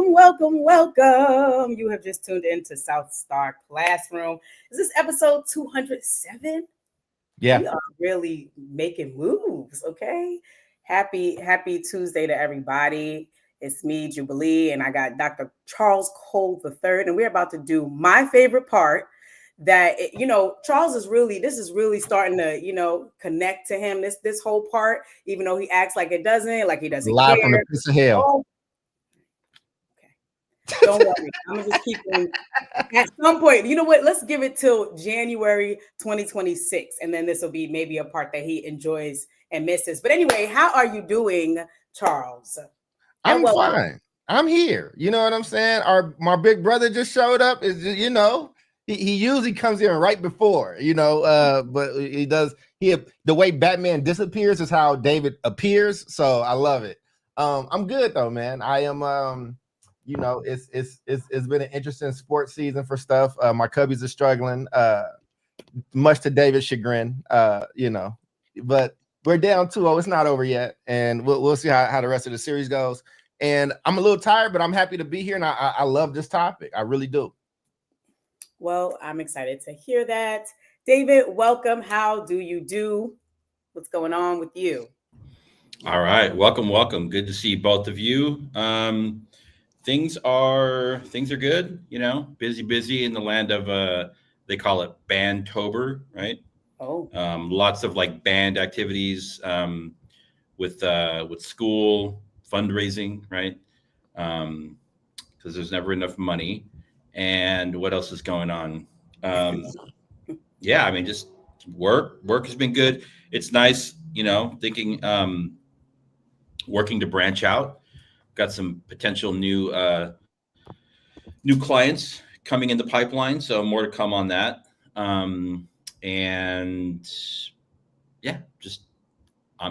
welcome. You have just tuned into South Star Classroom. Is this episode 207? Yeah. We are really making moves, okay? Happy Tuesday to everybody. It's me, Jubilee, and I got Dr. Charles Cole III, and we're about to do my favorite part Charles is really, this is really starting to, connect to him, this whole part, even though he acts like it doesn't, like he doesn't Live care. from the pits of hell. Oh, don't worry. I'm gonna just keep going. At some point, you know what? Let's give it till January 2026, and then this will be maybe a part that he enjoys and misses. But anyway, how are you doing, Charles? I'm fine. I'm here. You know what I'm saying? My big brother just showed up. He usually comes in right before, but he does. The way Batman disappears is how David appears. So I love it. I'm good though, man. I am. It's been an interesting sports season for stuff. My Cubbies are struggling, much to David's chagrin. But we're down 2-0. It's not over yet, and we'll see how the rest of the series goes. And I'm a little tired, but I'm happy to be here, and I love this topic. I really do. Well, I'm excited to hear that. David, welcome. How do you do? What's going on with you? All right. Welcome. Good to see both of you. Things are good, busy in the land of they call it Bandtober, right? Oh. Lots of like band activities with school fundraising, right? Because there's never enough money. And what else is going on? Just work has been good. It's nice, thinking working to branch out. Got some potential new clients coming in the pipeline, so more to come on that. I'm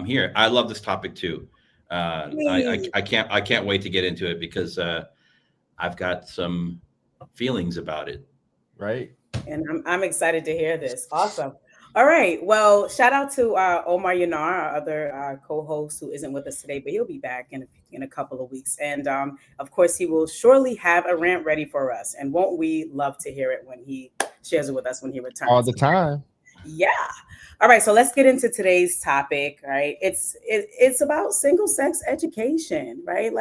here. I love this topic too. I can't wait to get into it because I've got some feelings about it. Right. And I'm excited to hear this. Awesome. All right. Well, shout out to Omar Yanar, our other co-host who isn't with us today, but he'll be back in a couple of weeks. And of course, he will surely have a rant ready for us. And won't we love to hear it when he shares it with us when he returns? All the time. Yeah. All right, so let's get into today's topic, right? It's about single-sex education, right?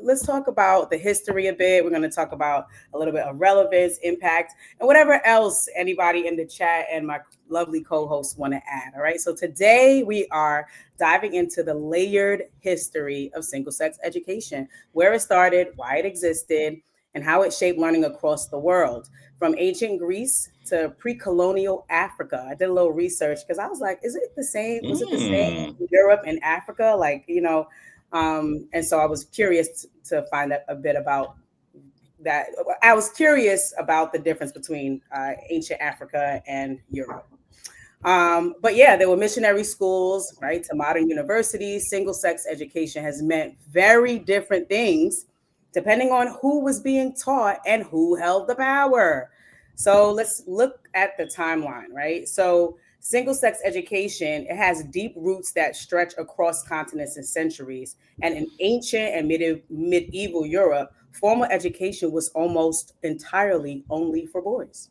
Let's talk about the history a bit. We're going to talk about a little bit of relevance, impact, and whatever else anybody in the chat and my lovely co-hosts want to add, all right? So today we are diving into the layered history of single-sex education, where it started, why it existed, and how it shaped learning across the world. From ancient Greece to pre-colonial Africa. I did a little research because I was like, is it the same? Was it the same in Europe and Africa? And so I was curious to find out a bit about that. I was curious about the difference between ancient Africa and Europe. But yeah, there were missionary schools, right, to modern universities. Single-sex education has meant very different things depending on who was being taught and who held the power. So let's look at the timeline, right? So single-sex education, it has deep roots that stretch across continents and centuries. And in ancient and medieval Europe, formal education was almost entirely only for boys.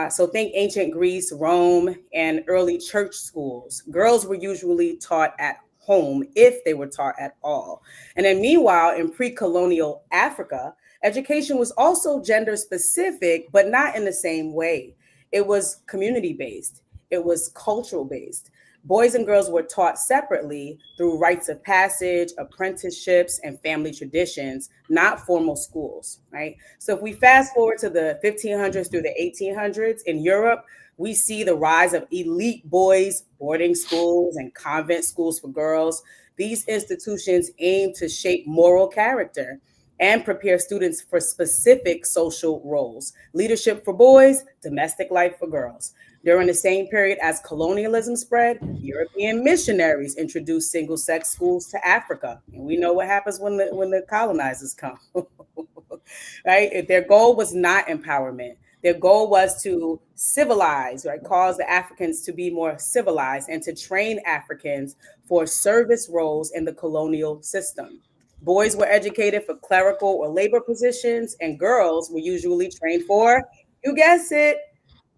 So think ancient Greece, Rome, and early church schools. Girls were usually taught at home if they were taught at all. And then meanwhile, in pre-colonial Africa, education was also gender specific, but not in the same way. It was community-based. It was cultural-based. Boys and girls were taught separately through rites of passage, apprenticeships, and family traditions, not formal schools, right? So if we fast forward to the 1500s through the 1800s in Europe, we see the rise of elite boys' boarding schools and convent schools for girls. These institutions aim to shape moral character and prepare students for specific social roles. Leadership for boys, domestic life for girls. During the same period as colonialism spread, European missionaries introduced single-sex schools to Africa. And we know what happens when the colonizers come, right? Their goal was not empowerment. Their goal was to civilize, right? Cause the Africans to be more civilized and to train Africans for service roles in the colonial system. Boys were educated for clerical or labor positions, and girls were usually trained for, you guess it,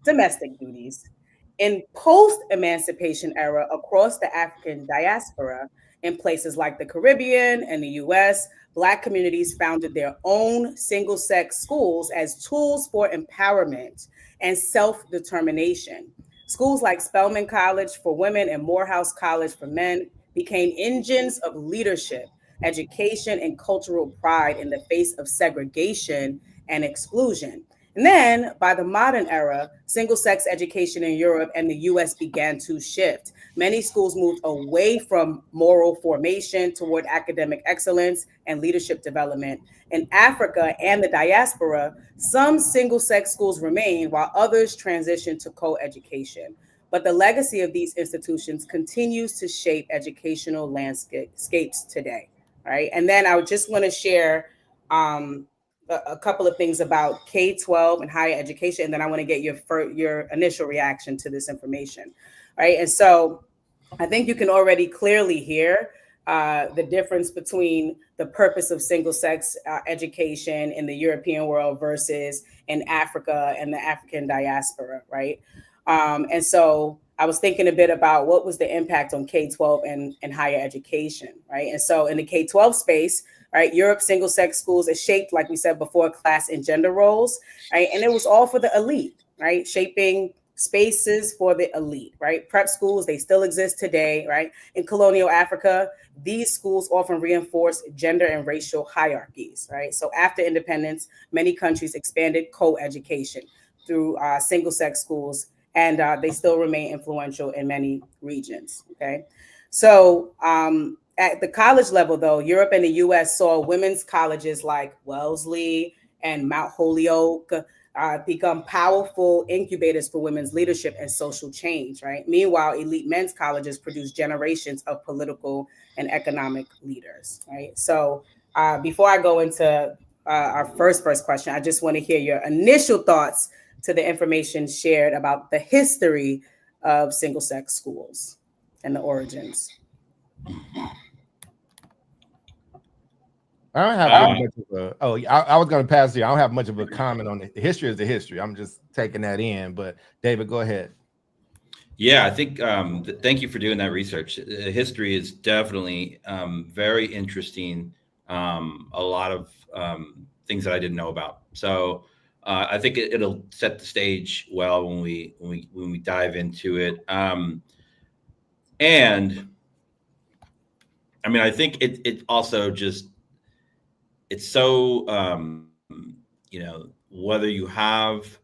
domestic duties. In post-emancipation era across the African diaspora, in places like the Caribbean and the US, Black communities founded their own single-sex schools as tools for empowerment and self-determination. Schools like Spelman College for women and Morehouse College for men became engines of leadership, education, and cultural pride in the face of segregation and exclusion. And then by the modern era, single sex education in Europe and the US began to shift. Many schools moved away from moral formation toward academic excellence and leadership development. In Africa and the diaspora, some single sex schools remain while others transitioned to co-education. But the legacy of these institutions continues to shape educational landscapes today. Right. And then I would just want to share a couple of things about K-12 and higher education, and then I want to get your initial reaction to this information, right? And so I think you can already clearly hear the difference between the purpose of single-sex education in the European world versus in Africa and the African diaspora, right? And so I was thinking a bit about what was the impact on K-12 and higher education, right? And so in the K-12 space, right, Europe single-sex schools is shaped, like we said before, class and gender roles, right? And it was all for the elite, right? Shaping spaces for the elite, right? Prep schools, they still exist today, right? In colonial Africa, these schools often reinforce gender and racial hierarchies, right? So after independence, many countries expanded co-education through single-sex schools, and they still remain influential in many regions, okay? So at the college level, though, Europe and the US saw women's colleges like Wellesley and Mount Holyoke become powerful incubators for women's leadership and social change, right? Meanwhile, elite men's colleges produce generations of political and economic leaders, right? So before I go into our first question, I just want to hear your initial thoughts to the information shared about the history of single-sex schools and the origins. I don't have much of a, I was going to pass here. I don't have much of a comment on it. The history is the history. I'm just taking that in. But David, go ahead. Yeah, I think thank you for doing that research. History is definitely very interesting. A lot of things that I didn't know about. So I think it'll set the stage well when we dive into it. And I mean, I think it also just, it's so, whether you have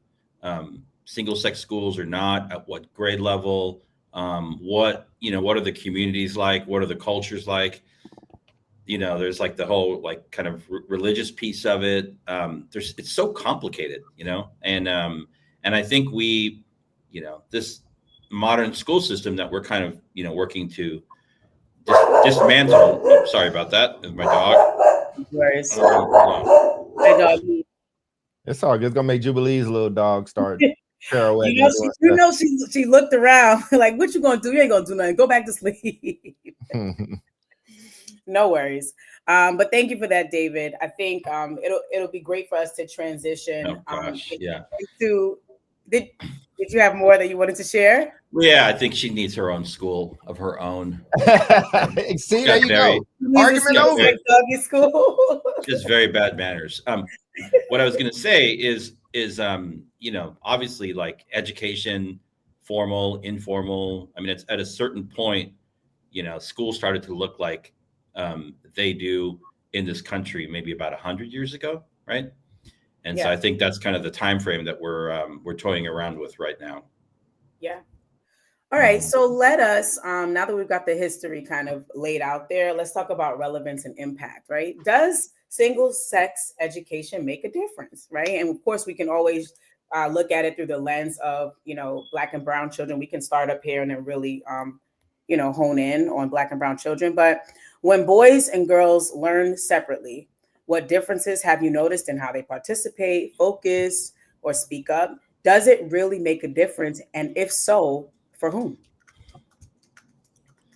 single sex schools or not, at what grade level, what are the communities like? What are the cultures like? There's like the whole like kind of religious piece of it. It's so complicated, and I think this modern school system that we're kind of, working to dismantle. Oh, sorry about that. My dog. My dog. It's all good. It's gonna make Jubilee's little dog start pirouetting. She looked around like, what you gonna do? You ain't gonna do nothing. Go back to sleep. No worries. But thank you for that, David. I think it'll be great for us to transition. Did you have more that you wanted to share? Yeah, I think she needs her own school of her own. See, there you go. Argument over. School. Just very bad manners. What I was going to say is obviously like education, formal, informal. I mean, it's at a certain point, schools started to look like they do in this country maybe about 100 years ago, right? And so I think that's kind of the time frame that we're toying around with right now. Yeah. All right. So let us, now that we've got the history kind of laid out there, let's talk about relevance and impact, right? Does single sex education make a difference, right? And of course, we can always look at it through the lens of, Black and brown children. We can start up here and then really, hone in on Black and brown children. But when boys and girls learn separately, what differences have you noticed in how they participate, focus, or speak up? Does it really make a difference? And if so, for whom?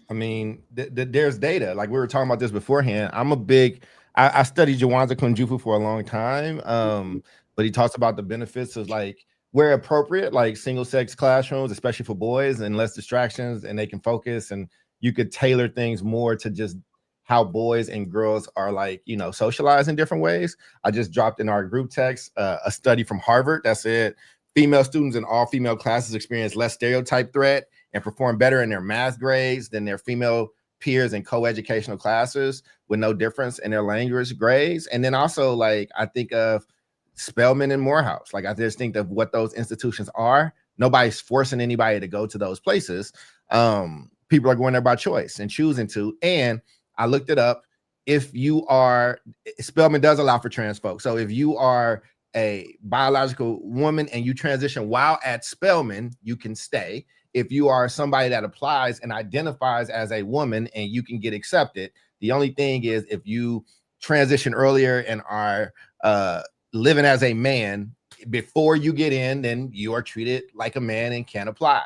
I mean, there's data. Like we were talking about this beforehand. I'm a big I studied Jawanza Kunjufu for a long time, but he talks about the benefits of like where appropriate, like single sex classrooms, especially for boys, and less distractions, and they can focus, and you could tailor things more to just how boys and girls are like, you know, socialized in different ways. I just dropped in our group text a study from Harvard that said female students in all female classes experience less stereotype threat and perform better in their math grades than their female peers in co-educational classes, with no difference in their language grades. And then also, like, I think of Spelman and Morehouse. Like, I just think of what those institutions are. Nobody's forcing anybody to go to those places. People are going there by choice and choosing to. And I looked it up. If you are, Spelman does allow for trans folks. So if you are a biological woman and you transition while at Spelman, you can stay. If you are somebody that applies and identifies as a woman, and you can get accepted. The only thing is, if you transition earlier and are living as a man before you get in, then you are treated like a man and can't apply.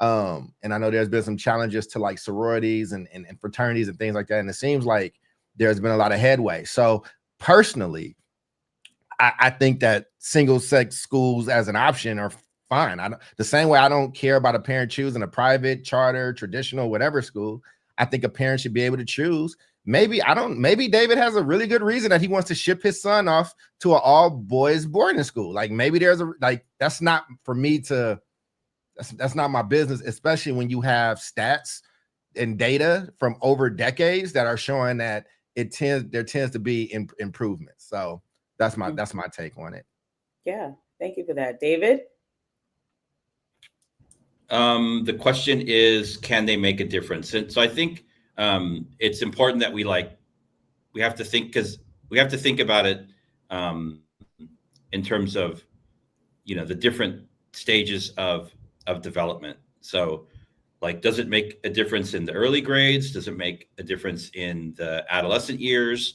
And I know there's been some challenges to like sororities and fraternities and things like that. And it seems like there's been a lot of headway. So personally, I think that single sex schools as an option are fine. The same way I don't care about a parent choosing a private, charter, traditional, whatever school. I think a parent should be able to choose. Maybe David has a really good reason that he wants to ship his son off to an all boys boarding school. Like, maybe there's that's not for me to, that's not my business, especially when you have stats and data from over decades that are showing that there tends to be improvements. So that's my take on it. Yeah, thank you for that, David. The question is, can they make a difference? And so I think it's important that we have to think about it in terms of, you know, the different stages of development. So, like, does it make a difference in the early grades? Does it make a difference in the adolescent years?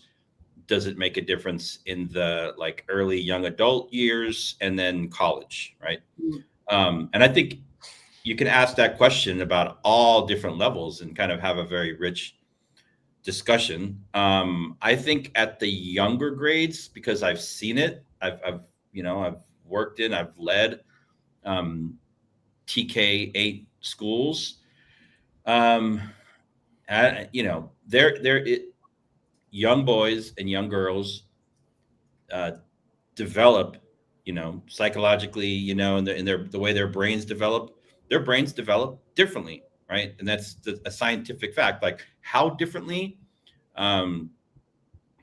Does it make a difference in the like early young adult years and then college, right? And I think you can ask that question about all different levels and kind of have a very rich discussion. I think at the younger grades, because I've seen it, I've worked in, I've led TK8 schools. Young boys and young girls develop, psychologically, and the way their brains develop differently, right? And that's a scientific fact. Like, how differently?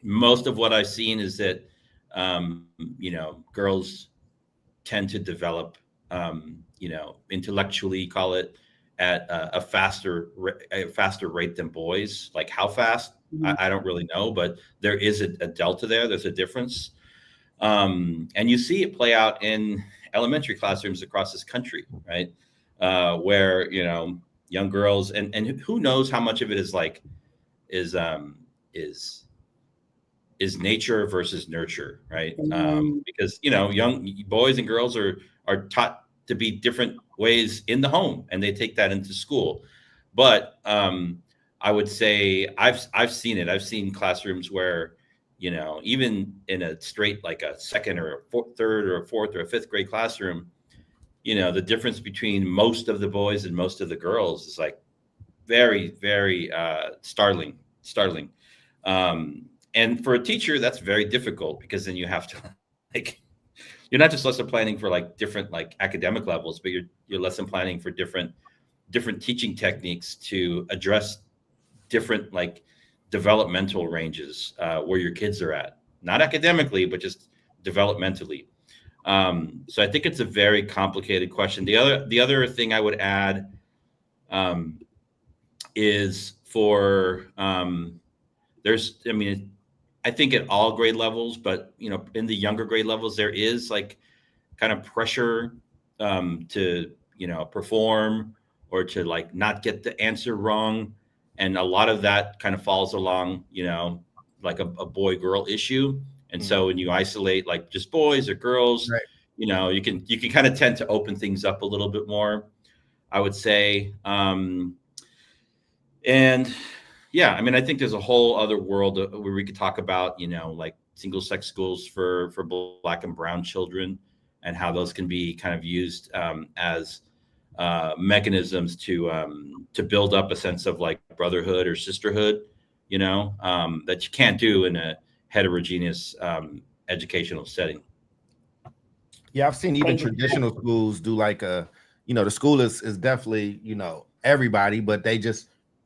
Most of what I've seen is that girls tend to develop, intellectually, call it, at a faster rate than boys. Like, how fast? I don't really know, but there is a delta there. There's a difference. And you see it play out in elementary classrooms across this country, right? Where, young girls and who knows how much of it is nature versus nurture, right? Because, young boys and girls are taught to be different ways in the home, and they take that into school. But I would say I've seen it. I've seen classrooms where, even in a straight, like a second or a third or a fourth or a fifth grade classroom, the difference between most of the boys and most of the girls is like very, very startling. And for a teacher, that's very difficult, because then you have to you're not just lesson planning for like different like academic levels, but you're lesson planning for different teaching techniques to address different like developmental ranges where your kids are at, not academically, but just developmentally. So I think it's a very complicated question. The other thing I would add is for I think at all grade levels, but in the younger grade levels, there is like kind of pressure to perform or to like not get the answer wrong, and a lot of that kind of falls along like a boy girl issue. And so when you isolate like just boys or girls, right, you can kind of tend to open things up a little bit more, I would say. And Yeah, I mean, I think there's a whole other world where we could talk about, like single sex schools for Black and brown children, and how those can be kind of used as mechanisms to build up a sense of like brotherhood or sisterhood, that you can't do in a heterogeneous educational setting. Yeah, I've seen even traditional schools do like the school is definitely, everybody, but they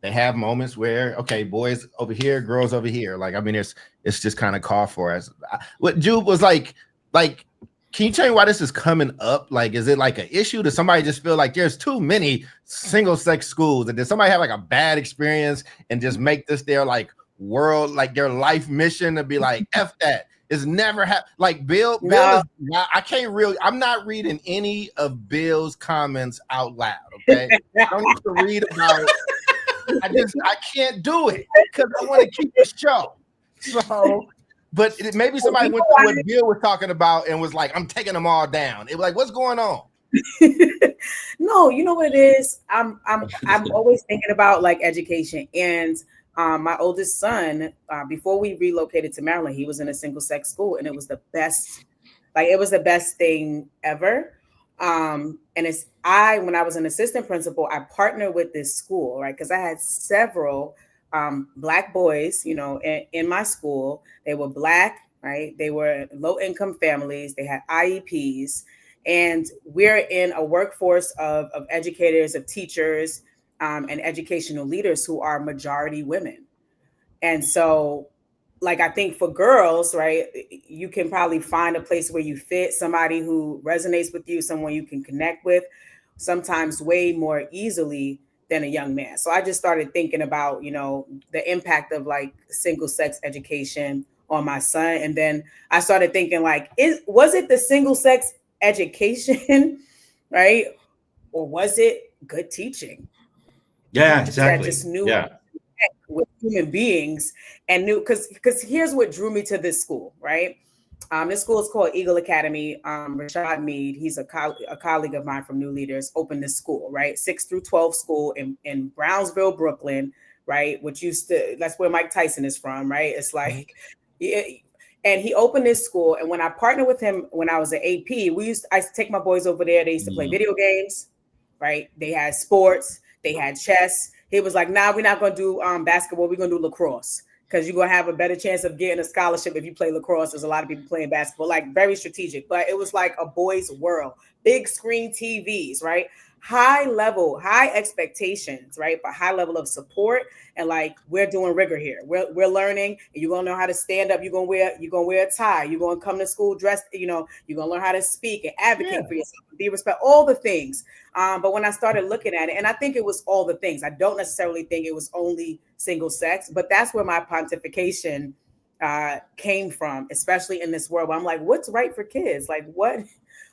have moments where, okay, boys over here, girls over here. Like, I mean, it's just kind of called for us. What Jude was like, can you tell me why this is coming up? Like, is it like an issue? Does somebody just feel like there's too many single sex schools? And did somebody have like a bad experience and just make this their like world, like their life mission to be like, F that? It's never like Bill. No. Bill is not, I can't really. I'm not reading any of Bill's comments out loud. Okay, I don't need to read about. I can't do it because I want to keep the show. So, but maybe somebody went through what Bill was talking about and was like, "I'm taking them all down." It was like, "What's going on?" No, you know what it is. I'm always thinking about like education and. My oldest son, before we relocated to Maryland, he was in a single sex school, and it was the best. Like, it was the best thing ever. And when I was an assistant principal, I partnered with this school, right? Because I had several Black boys, in my school. They were Black, right? They were low income families. They had IEPs, and we're in a workforce of educators, of teachers. And educational leaders who are majority women. And so, like, I think for girls, right, you can probably find a place where you fit, somebody who resonates with you, someone you can connect with, sometimes way more easily than a young man. So I just started thinking about, the impact of like single sex education on my son. And then I started thinking like, was it the single sex education, right? Or was it good teaching? Yeah, exactly. I just knew with human beings and knew because here's what drew me to this school, right? This school is called Eagle Academy. Rashad Mead, he's a colleague of mine from New Leaders, opened this school, right? 6 through 12 school in Brownsville, Brooklyn, right? That's where Mike Tyson is from, right? It's like, and he opened this school. And when I partnered with him, when I was at AP, I used to take my boys over there. They used to play video games, right? They had sports. They had chess. He was like, nah, we're not going to do basketball. We're going to do lacrosse because you're going to have a better chance of getting a scholarship if you play lacrosse. There's a lot of people playing basketball, like very strategic. But it was like a boys' world. Big screen TVs, right? High level, high expectations, right? But high level of support. And like, we're doing rigor here. We're learning, and you're going to know how to stand up. You're going to wear a tie. You're going to come to school dressed, you're going to learn how to speak and advocate for yourself, be respect, all the things. But when I started looking at it, and I think it was all the things, I don't necessarily think it was only single sex, but that's where my pontification came from, especially in this world where I'm like, what's right for kids? Like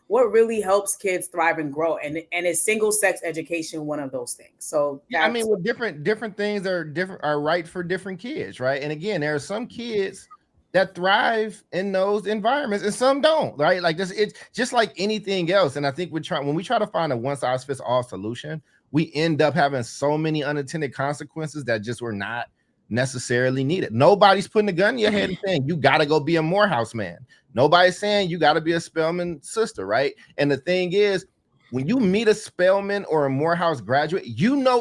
what really helps kids thrive and grow? And is single sex education one of those things? So I mean, with different things are right for different kids, right? And again, there are some kids that thrive in those environments and some don't, right? Like this, it's just like anything else. And I think when we try to find a one-size-fits-all solution, we end up having so many unintended consequences that just were not necessarily needed. Nobody's putting a gun in your head and saying you got to go be a Morehouse man. Nobody's saying you got to be a Spelman sister, right? And the thing is, when you meet a Spelman or a Morehouse graduate,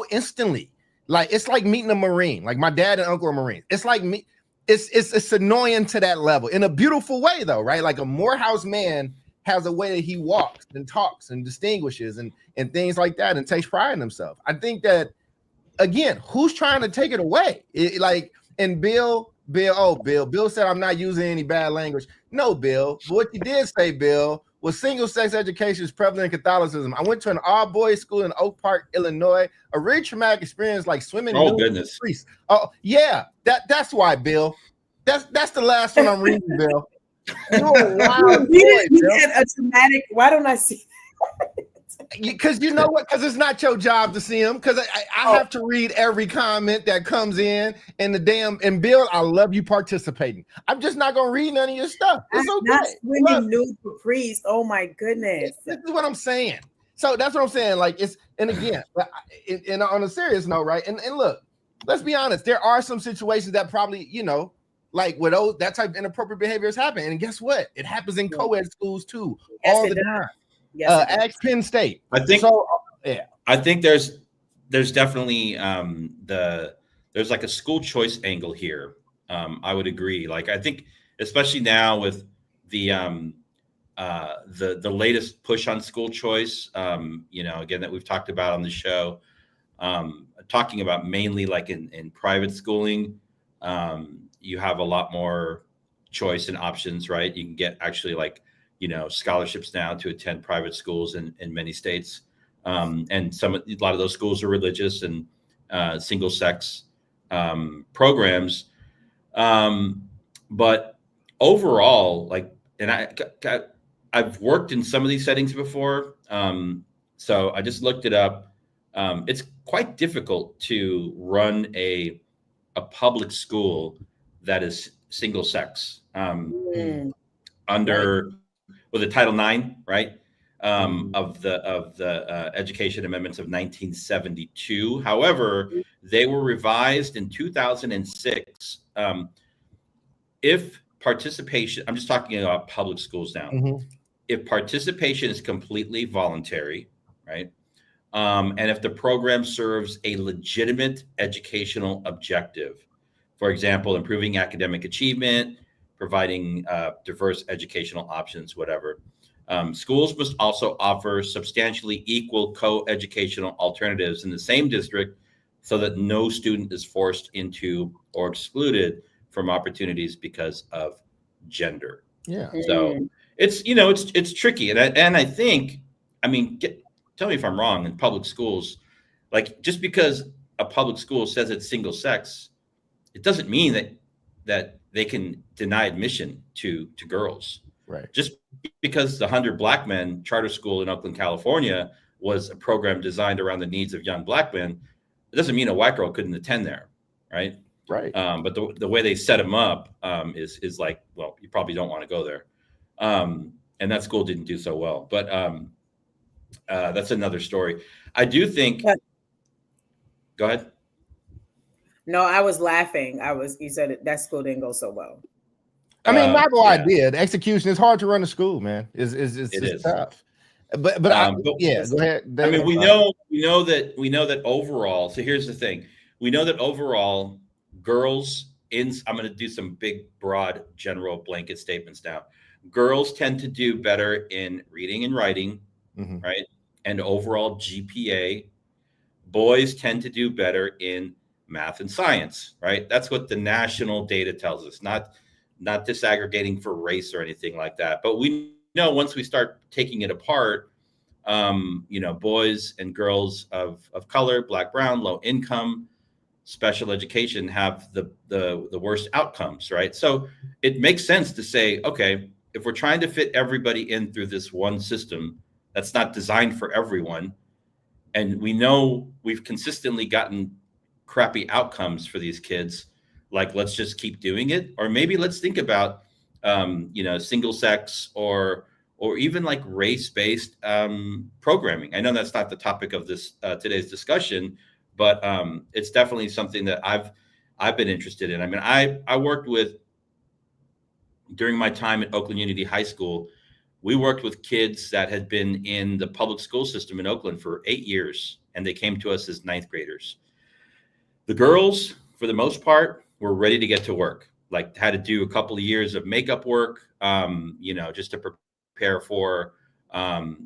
instantly. Like, it's like meeting a Marine. Like, my dad and uncle are Marines. It's like me. It's annoying to that level in a beautiful way, though, right? Like, a Morehouse man has a way that he walks and talks and distinguishes and things like that and takes pride in himself. I think that, again, who's trying to take it away? Bill said, I'm not using any bad language. No, Bill. But what you did say, Bill, was single sex education is prevalent in Catholicism. I went to an all-boys school in Oak Park, Illinois. A really traumatic experience, like swimming. Oh, goodness. Priests. Oh, yeah. That's why, Bill. That's the last one I'm reading, Bill. You're a wild boy, Bill. A traumatic. Why don't I see? Because you know what? Because it's not your job to see them. Because I have to read every comment that comes in, and Bill, I love you participating. I'm just not gonna read none of your stuff. It's okay. Not swimming nude for priest. Oh my goodness. This is what I'm saying. So that's what I'm saying. Like, and again, and on a serious note, right? And look, let's be honest, there are some situations that probably, you know, like with those that type of inappropriate behaviors happen. And guess what? It happens in co-ed schools too, all the time. Yes, ask Penn State. I think so. Yeah, I think there's definitely there's like a school choice angle here. I would agree. Like I think especially now with the latest push on school choice, you know, again that we've talked about on the show, talking about mainly like in private schooling, you have a lot more choice and options, right? You can get actually like, you know, scholarships now to attend private schools in many states. And a lot of those schools are religious and single sex programs. But overall, like, and I've worked in some of these settings before. So I just looked it up. It's quite difficult to run a public school that is single sex under the Title IX, right? Of the Education Amendments of 1972. However, they were revised in 2006. If participation, I'm just talking about public schools now. If participation is completely voluntary, right? And if the program serves a legitimate educational objective, for example, improving academic achievement, providing diverse educational options, whatever. Schools must also offer substantially equal co-educational alternatives in the same district so that no student is forced into or excluded from opportunities because of gender. Yeah. So it's, you know, it's tricky. And I think, I mean, tell me if I'm wrong, in public schools, like just because a public school says it's single sex, it doesn't mean that they can deny admission to girls. Right. Just because the 100 Black Men charter school in Oakland, California was a program designed around the needs of young Black men, it doesn't mean a white girl couldn't attend there. Right. Right. But the way they set them up is like, well, you probably don't want to go there. And that school didn't do so well. But that's another story. I do think. Go ahead. No, I was laughing. You said that school didn't go so well. I mean, not no idea. The execution is hard to run a school, man. It's tough. But yeah, go ahead. I mean, we know that overall. So here's the thing: we know that overall, girls I'm going to do some big, broad, general blanket statements now. Girls tend to do better in reading and writing, right? And overall GPA. Boys tend to do better in math and science, right? That's what the national data tells us, not disaggregating for race or anything like that. But we know once we start taking it apart, you know, boys and girls of color, Black, brown, low income, special education have the worst outcomes, right? So it makes sense to say, okay, if we're trying to fit everybody in through this one system that's not designed for everyone, and we know we've consistently gotten crappy outcomes for these kids, like let's just keep doing it, or maybe let's think about you know, single sex or even like race-based programming. I know that's not the topic of this today's discussion, but it's definitely something that I've been interested in. I mean, I worked with, during my time at Oakland Unity High School, we worked with kids that had been in the public school system in Oakland for 8 years, and they came to us as 9th graders. The girls, for the most part, were ready to get to work, like had to do a couple of years of makeup work, you know, just to prepare for,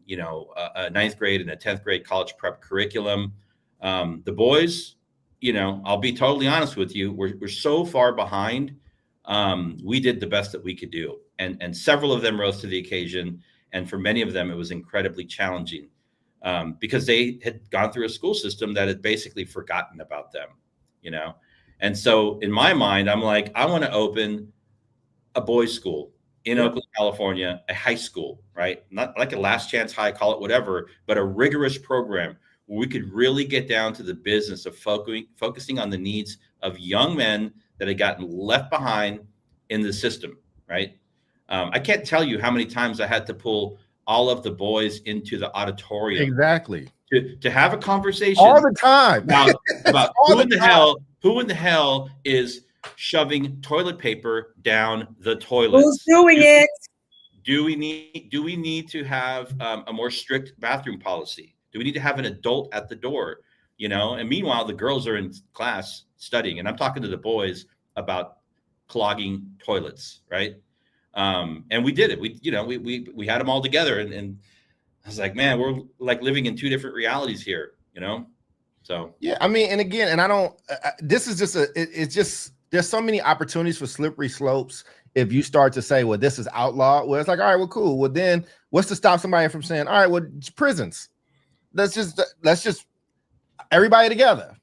you know, a 9th grade and a 10th grade college prep curriculum. The boys, you know, I'll be totally honest with you, we're so far behind. We did the best that we could do. And several of them rose to the occasion. And for many of them, it was incredibly challenging because they had gone through a school system that had basically forgotten about them, you know? And so in my mind, I'm like, I want to open a boys' school in Oakland, California, a high school, right? Not like a last chance high, call it whatever, but a rigorous program where we could really get down to the business of focusing on the needs of young men that had gotten left behind in the system, right? I can't tell you how many times I had to pull all of the boys into the auditorium. Exactly. To have a conversation all the time about who in the hell Who in the hell is shoving toilet paper down the toilets? Who's doing it? Do we need to have a more strict bathroom policy? Do we need to have an adult at the door? And meanwhile, the girls are in class studying, and I'm talking to the boys about clogging toilets, right? And we did it. We had them all together, and I was like, man, we're like living in two different realities here, So yeah, I mean, and again, and I don't. This is just it's just there's so many opportunities for slippery slopes. If you start to say, well, this is outlawed, well, it's like, all right, well, cool. Well, then what's to stop somebody from saying, all right, well, it's prisons. Let's just everybody together.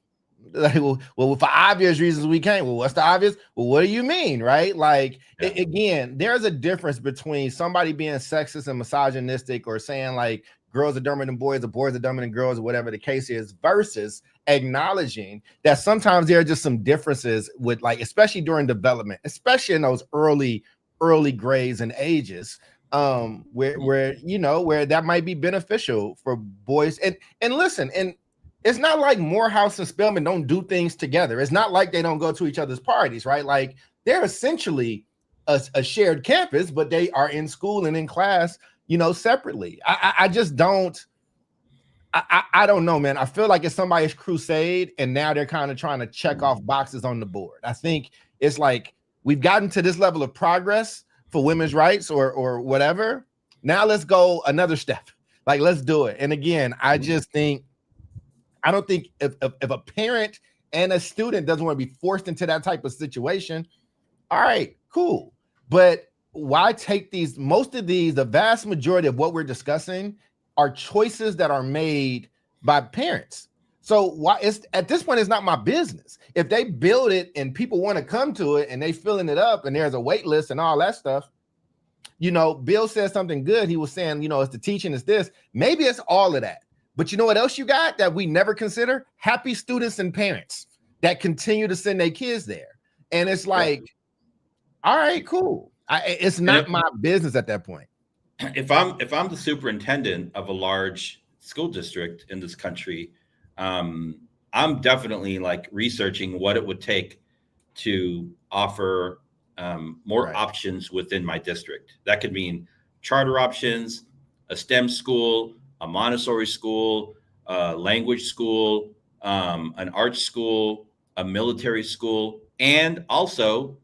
Like, well, for obvious reasons we can't. Well, what's the obvious? Well, what do you mean, right? Like, again, there's a difference between somebody being sexist and misogynistic, or saying like girls are dumber than boys, or boys are dumber than girls, or whatever the case is, versus acknowledging that sometimes there are just some differences with, like, especially during development, especially in those early grades and ages, where that might be beneficial for boys. And listen, and it's not like Morehouse and Spelman don't do things together. It's not like they don't go to each other's parties, right? Like, they're essentially a shared campus, but they are in school and in class, separately. I just don't. I don't know, man. I feel like it's somebody's crusade, and now they're kind of trying to check off boxes on the board. I think it's like we've gotten to this level of progress for women's rights or whatever. Now let's go another step. Like, let's do it. And again, I don't think if a parent and a student doesn't want to be forced into that type of situation, all right, cool. But why take these? Most of these, the vast majority of what we're discussing, are choices that are made by parents. So why at this point, it's not my business. If they build it and people want to come to it and they filling it up and there's a wait list and all that stuff, Bill said something good. He was saying, it's the teaching, it's this. Maybe it's all of that. But you know what else you got that we never consider? Happy students and parents that continue to send their kids there. And it's like, all right, cool. It's not my business at that point. If I'm the superintendent of a large school district in this country, I'm definitely like researching what it would take to offer more options within my district. That could mean charter options, a STEM school, a Montessori school, a language school, an arts school, a military school, and also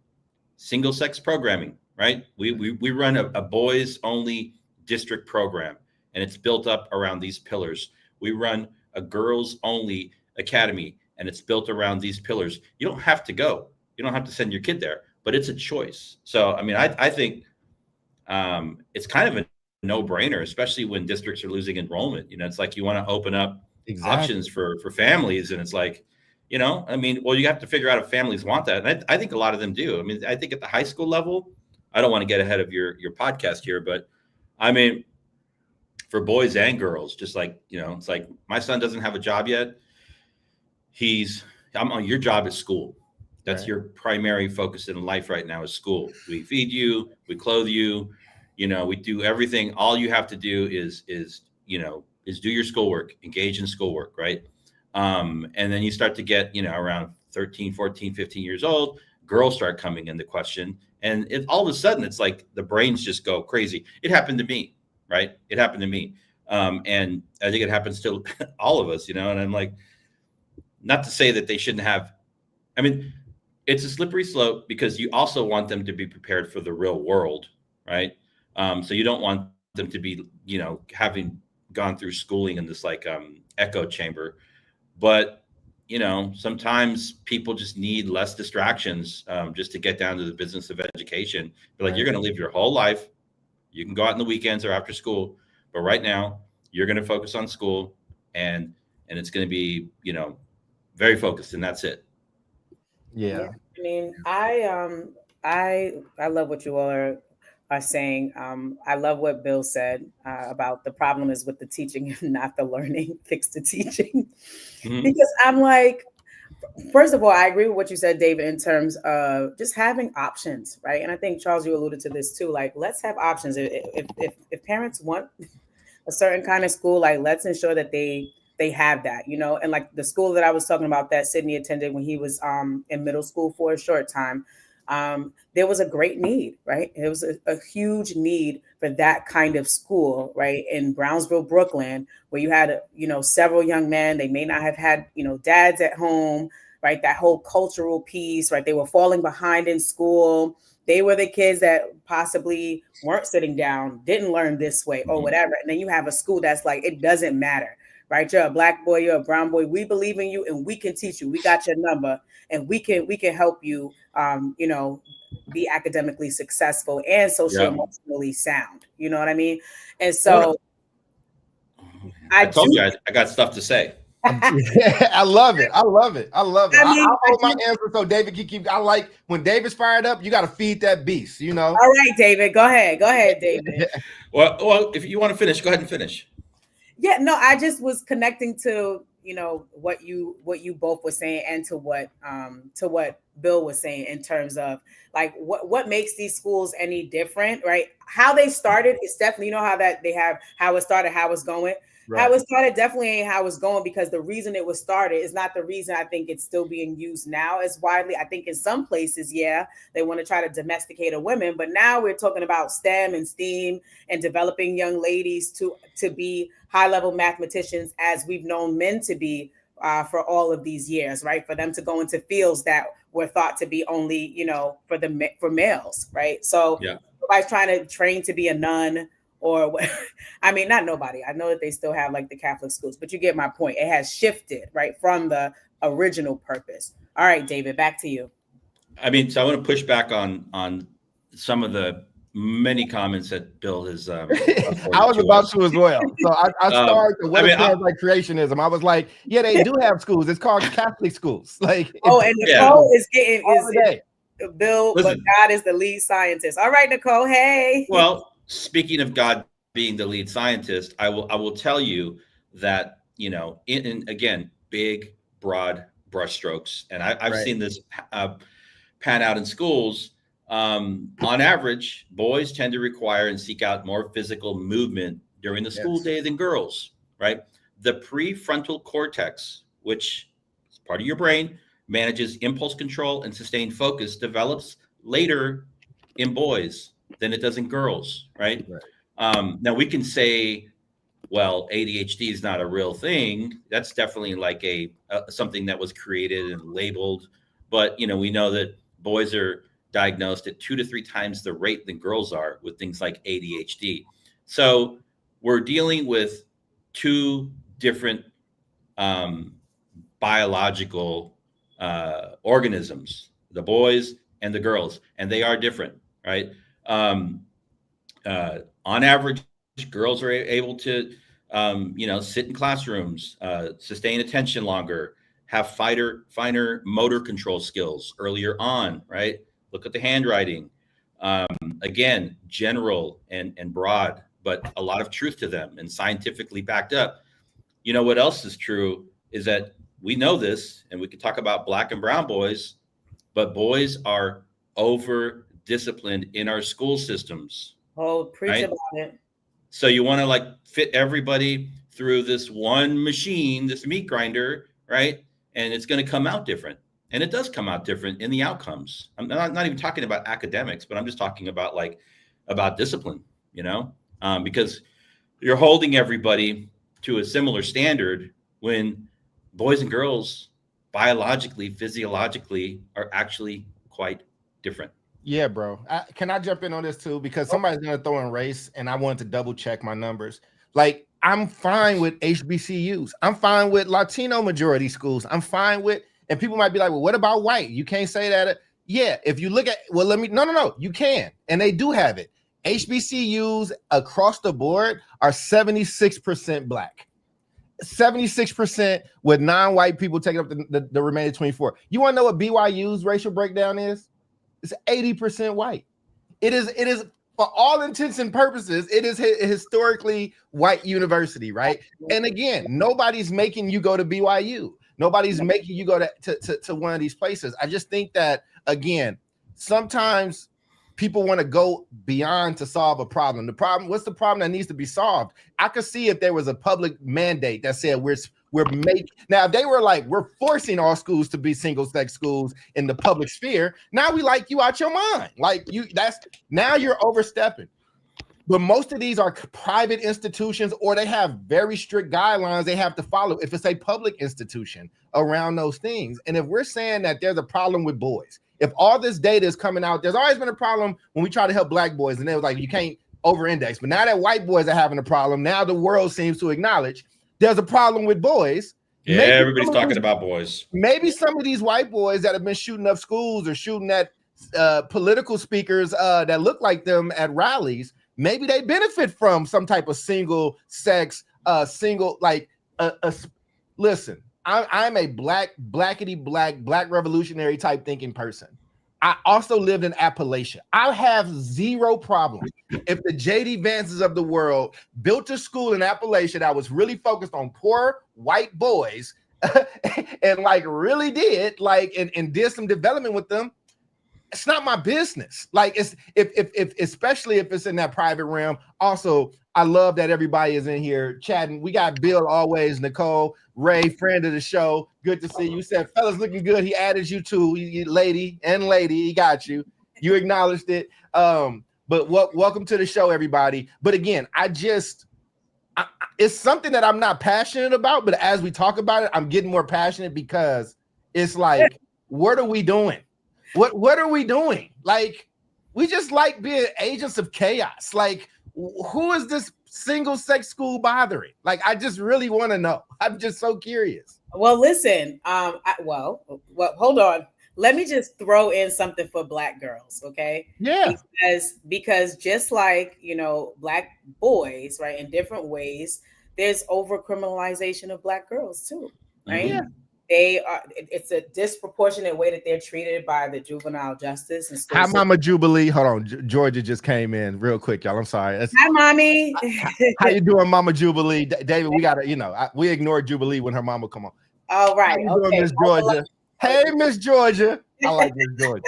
single-sex programming. Right? We run a boys only district program, and it's built up around these pillars. We run a girls only academy, and it's built around these pillars. You don't have to go. You don't have to send your kid there, but it's a choice. So, I mean, I think it's kind of a no-brainer, especially when districts are losing enrollment. It's like you want to open up options for families, and it's like, I mean, well, you have to figure out if families want that. And I think a lot of them do. I mean, I think at the high school level, I don't want to get ahead of your podcast here, but I mean, for boys and girls, just like, it's like my son doesn't have a job yet. I'm on your job at school. That's your primary focus in life right now is school. We feed you, we clothe you, we do everything. All you have to do is do your schoolwork, engage in schoolwork. Right. And then you start to get, around 13, 14, 15 years old, girls start coming into question. And all of a sudden, it's like the brains just go crazy. It happened to me, right? It happened to me. And I think it happens to all of us, and I'm like, not to say that they shouldn't have, I mean, it's a slippery slope because you also want them to be prepared for the real world, right? So you don't want them to be, having gone through schooling in this like echo chamber. But sometimes people just need less distractions just to get down to the business of education. But like, you're going to live your whole life. You can go out in the weekends or after school, but right now you're going to focus on school, and it's going to be, very focused, and that's it. Yeah. I mean, I love what you all are saying. I love what Bill said about the problem is with the teaching and not the learning. Fix the teaching. Mm-hmm. Because I'm like, first of all, I agree with what you said, David, in terms of just having options, right? And I think, Charles, you alluded to this too. Like, let's have options. If parents want a certain kind of school, like, let's ensure that they they have that, you know. And like the school that I was talking about that Sydney attended when he was in middle school for a short time, there was a great need, right? It was a huge need for that kind of school, right? In Brownsville, Brooklyn, where you had, you know, several young men. They may not have had, you know, dads at home, right? That whole cultural piece, right? They were falling behind in school. They were the kids that possibly weren't sitting down, didn't learn this way or whatever. And then you have a school that's like, it doesn't matter, right? You're a black boy, you're a brown boy. We believe in you and we can teach you. We got your number and we can help you, you know, be academically successful and socially emotionally sound. You know what I mean? And so I told you I got stuff to say. I love it. I love it. I love it. I hold my answer so David can keep. I like when David's fired up. You got to feed that beast. You know. All right, David. Go ahead, David. well, if you want to finish, go ahead and finish. Yeah. No, I just was connecting to, you know, what you both were saying and to what Bill was saying in terms of like what makes these schools any different, right? How they started is definitely, you know, how it started, how it's going. Right. How it started definitely ain't how it's going, because the reason it was started is not the reason I think it's still being used now as widely. I think in some places, yeah, they want to try to domesticate a women, but now we're talking about STEM and STEAM and developing young ladies to be high-level mathematicians, as we've known men to be for all of these years, right? For them to go into fields that were thought to be only, you know, for males, right? So nobody's trying to train to be a nun. Or, I mean, not nobody. I know that they still have like the Catholic schools, but you get my point. It has shifted, right, from the original purpose. All right, David, back to you. I mean, so I want to push back on some of the many comments that Bill has. I was about to as well. So I started what it sounds like creationism. I was like, yeah, they do have schools. It's called Catholic schools. Like, and Nicole is getting Bill, Listen, but God is the lead scientist. All right, Nicole. Hey. Well. Speaking of God being the lead scientist, I will tell you that, you know, in again, big, broad brushstrokes, and I've seen this pan out in schools. On average, boys tend to require and seek out more physical movement during the school day than girls, right? The prefrontal cortex, which is part of your brain, manages impulse control and sustained focus, develops later in boys than it does in girls, right? Now we can say, well, ADHD is not a real thing. That's definitely like a something that was created and labeled. But, you know, we know that boys are diagnosed at 2 to 3 times the rate than girls are with things like ADHD. So we're dealing with 2 different biological organisms, the boys and the girls, and they are different, right? On average, girls are able to, you know, sit in classrooms, sustain attention longer, have finer motor control skills earlier on, right? Look at the handwriting. Again, general and broad, but a lot of truth to them and scientifically backed up. You know what else is true is that we know this, and we can talk about black and brown boys, but boys are over disciplined in our school systems. Oh, preach about it. So you want to like fit everybody through this one machine, this meat grinder, right? And it's going to come out different. And it does come out different in the outcomes. I'm not even talking about academics, but I'm just talking about about discipline, you know, because you're holding everybody to a similar standard when boys and girls biologically, physiologically are actually quite different. Yeah, bro. Can I jump in on this too? Because somebody's going to throw in race and I wanted to double check my numbers. Like, I'm fine with HBCUs. I'm fine with Latino majority schools. I'm fine with, and people might be like, well, what about white? You can't say that. Yeah. If you look at, well, no, you can. And they do have it. HBCUs across the board are 76% black. 76% with non-white people taking up the remaining 24. You want to know what BYU's racial breakdown is? It's 80% white. It is for all intents and purposes, it is a historically white university, right? And again, nobody's making you go to BYU. Nobody's making you go to one of these places. I just think that, again, sometimes people want to go beyond to solve a problem. What's the problem that needs to be solved? I could see if there was a public mandate that said we're making now. If they were like, we're forcing all schools to be single-sex schools in the public sphere, now we like you out your mind. Like now you're overstepping. But most of these are private institutions, or they have very strict guidelines they have to follow if it's a public institution around those things. And if we're saying that there's a problem with boys, if all this data is coming out, there's always been a problem when we try to help black boys, and they was like, you can't over-index. But now that white boys are having a problem, now the world seems to acknowledge there's a problem with boys. Yeah, maybe everybody's talking about boys. Maybe some of these white boys that have been shooting up schools or shooting at political speakers that look like them at rallies, maybe they benefit from some type of listen, I'm a black revolutionary type thinking person. I also lived in Appalachia. I have zero problem if the JD Vances of the world built a school in Appalachia that was really focused on poor white boys and like really did like and did some development with them. It's not my business. Like it's if especially if it's in that private realm. Also, I love that everybody is in here chatting. We got Bill always, Nicole, Ray, friend of the show. Good to see you. You said, fellas looking good. He added you too, lady. He got you. You acknowledged it. But welcome to the show, everybody. But again, it's something that I'm not passionate about. But as we talk about it, I'm getting more passionate because it's like, what are we doing? What are we doing? Like, we just like being agents of chaos. Like, who is this single-sex school bothering? Like, I just really want to know. I'm just so curious. Well, listen. Hold on. Let me just throw in something for Black girls, okay? Yeah. Because just like, Black boys, right, in different ways, there's over-criminalization of Black girls too, right? Yeah. It's a disproportionate way that they're treated by the juvenile justice. And hi, Mama Jubilee. Hold on. Georgia just came in real quick, y'all. I'm sorry. Hi, Mommy. How you doing, Mama Jubilee? David, we got to, we ignore Jubilee when her mama come on. All right. How you doing, Miss Georgia? Hey, Miss Georgia. I like Miss Georgia.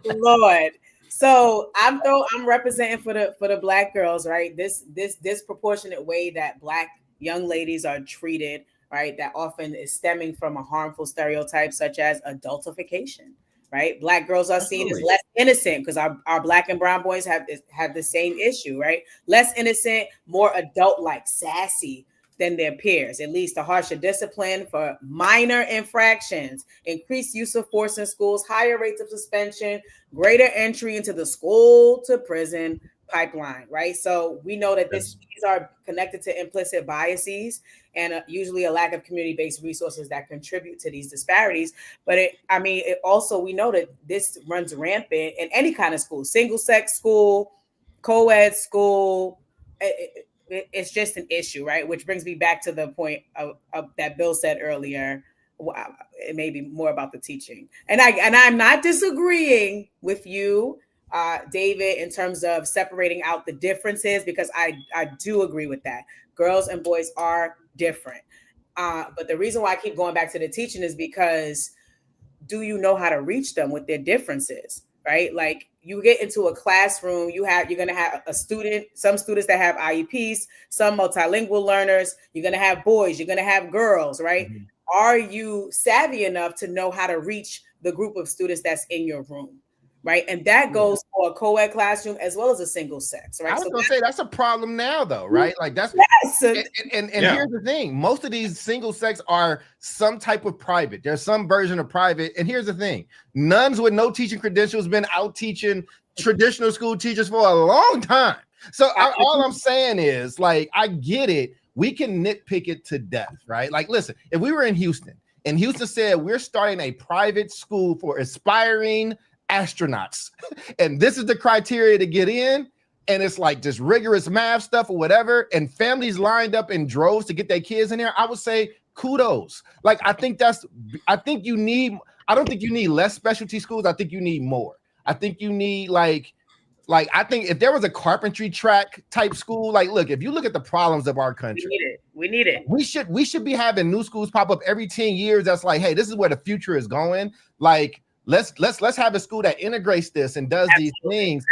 Lord. So I'm representing for the Black girls, right? This disproportionate way that Black young ladies are treated, right, that often is stemming from a harmful stereotype such as adultification, right? Black girls are seen as less innocent because our Black and brown boys have the same issue, right? Less innocent, more adult-like, sassy than their peers. It leads to harsher discipline for minor infractions, increased use of force in schools, higher rates of suspension, greater entry into the school to prison pipeline, right? So we know that these are connected to implicit biases and usually a lack of community-based resources that contribute to these disparities. But we know that this runs rampant in any kind of school, single-sex school, co-ed school. It's just an issue, right? Which brings me back to the point of that Bill said earlier. It may be more about the teaching, and I'm not disagreeing with you, David, in terms of separating out the differences, because I do agree with that. Girls and boys are different. But the reason why I keep going back to the teaching is because do you know how to reach them with their differences, right? Like you get into a classroom, you're going to have some students that have IEPs, some multilingual learners, you're going to have boys, you're going to have girls, right? Mm-hmm. Are you savvy enough to know how to reach the group of students that's in your room? Right. And that goes for a co-ed classroom as well as a single sex. Right. I was going to say that's a problem now, though. Right. Like that's and here's the thing. Most of these single sex are some type of private. There's some version of private. And here's the thing. Nuns with no teaching credentials been out teaching traditional school teachers for a long time. So all I'm saying is, like, I get it. We can nitpick it to death. Right. Like, listen, if we were in Houston and Houston said we're starting a private school for aspiring astronauts and this is the criteria to get in, and it's like just rigorous math stuff or whatever, and families lined up in droves to get their kids in there, I would say kudos. Like I don't think you need less specialty schools. I think you need more. I think you need like I think if there was a carpentry track type school, like look, if you look at the problems of our country, we need it. We should be having new schools pop up every 10 years that's like, hey, this is where the future is going. Like let's have a school that integrates this and does these things.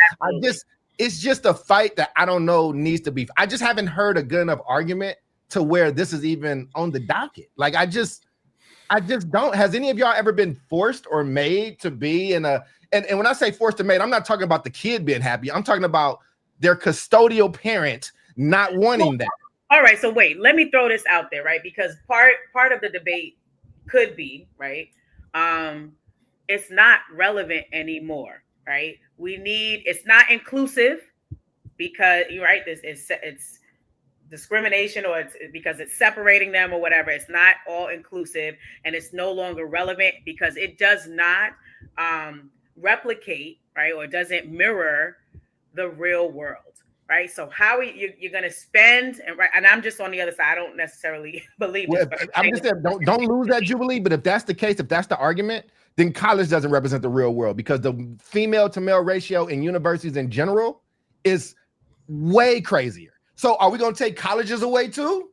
It's just a fight that I don't know needs to be. I just haven't heard a good enough argument to where this is even on the docket. Like I just don't. Has any of y'all ever been forced or made to be in a, and when I say forced or made, I'm not talking about the kid being happy. I'm talking about their custodial parent not wanting that. All right, so wait, let me throw this out there, right? Because part of the debate could be, right? It's not relevant anymore, right? It's not inclusive because you're right, it's discrimination, or it's because it's separating them or whatever. It's not all inclusive, and it's no longer relevant because it does not replicate, right, or doesn't mirror the real world. Right. So how you're going to spend, and I'm just on the other side. I don't necessarily believe this. I'm just saying, don't lose that, Jubilee. But if that's the case, if that's the argument, then college doesn't represent the real world, because the female to male ratio in universities in general is way crazier. So are we going to take colleges away too?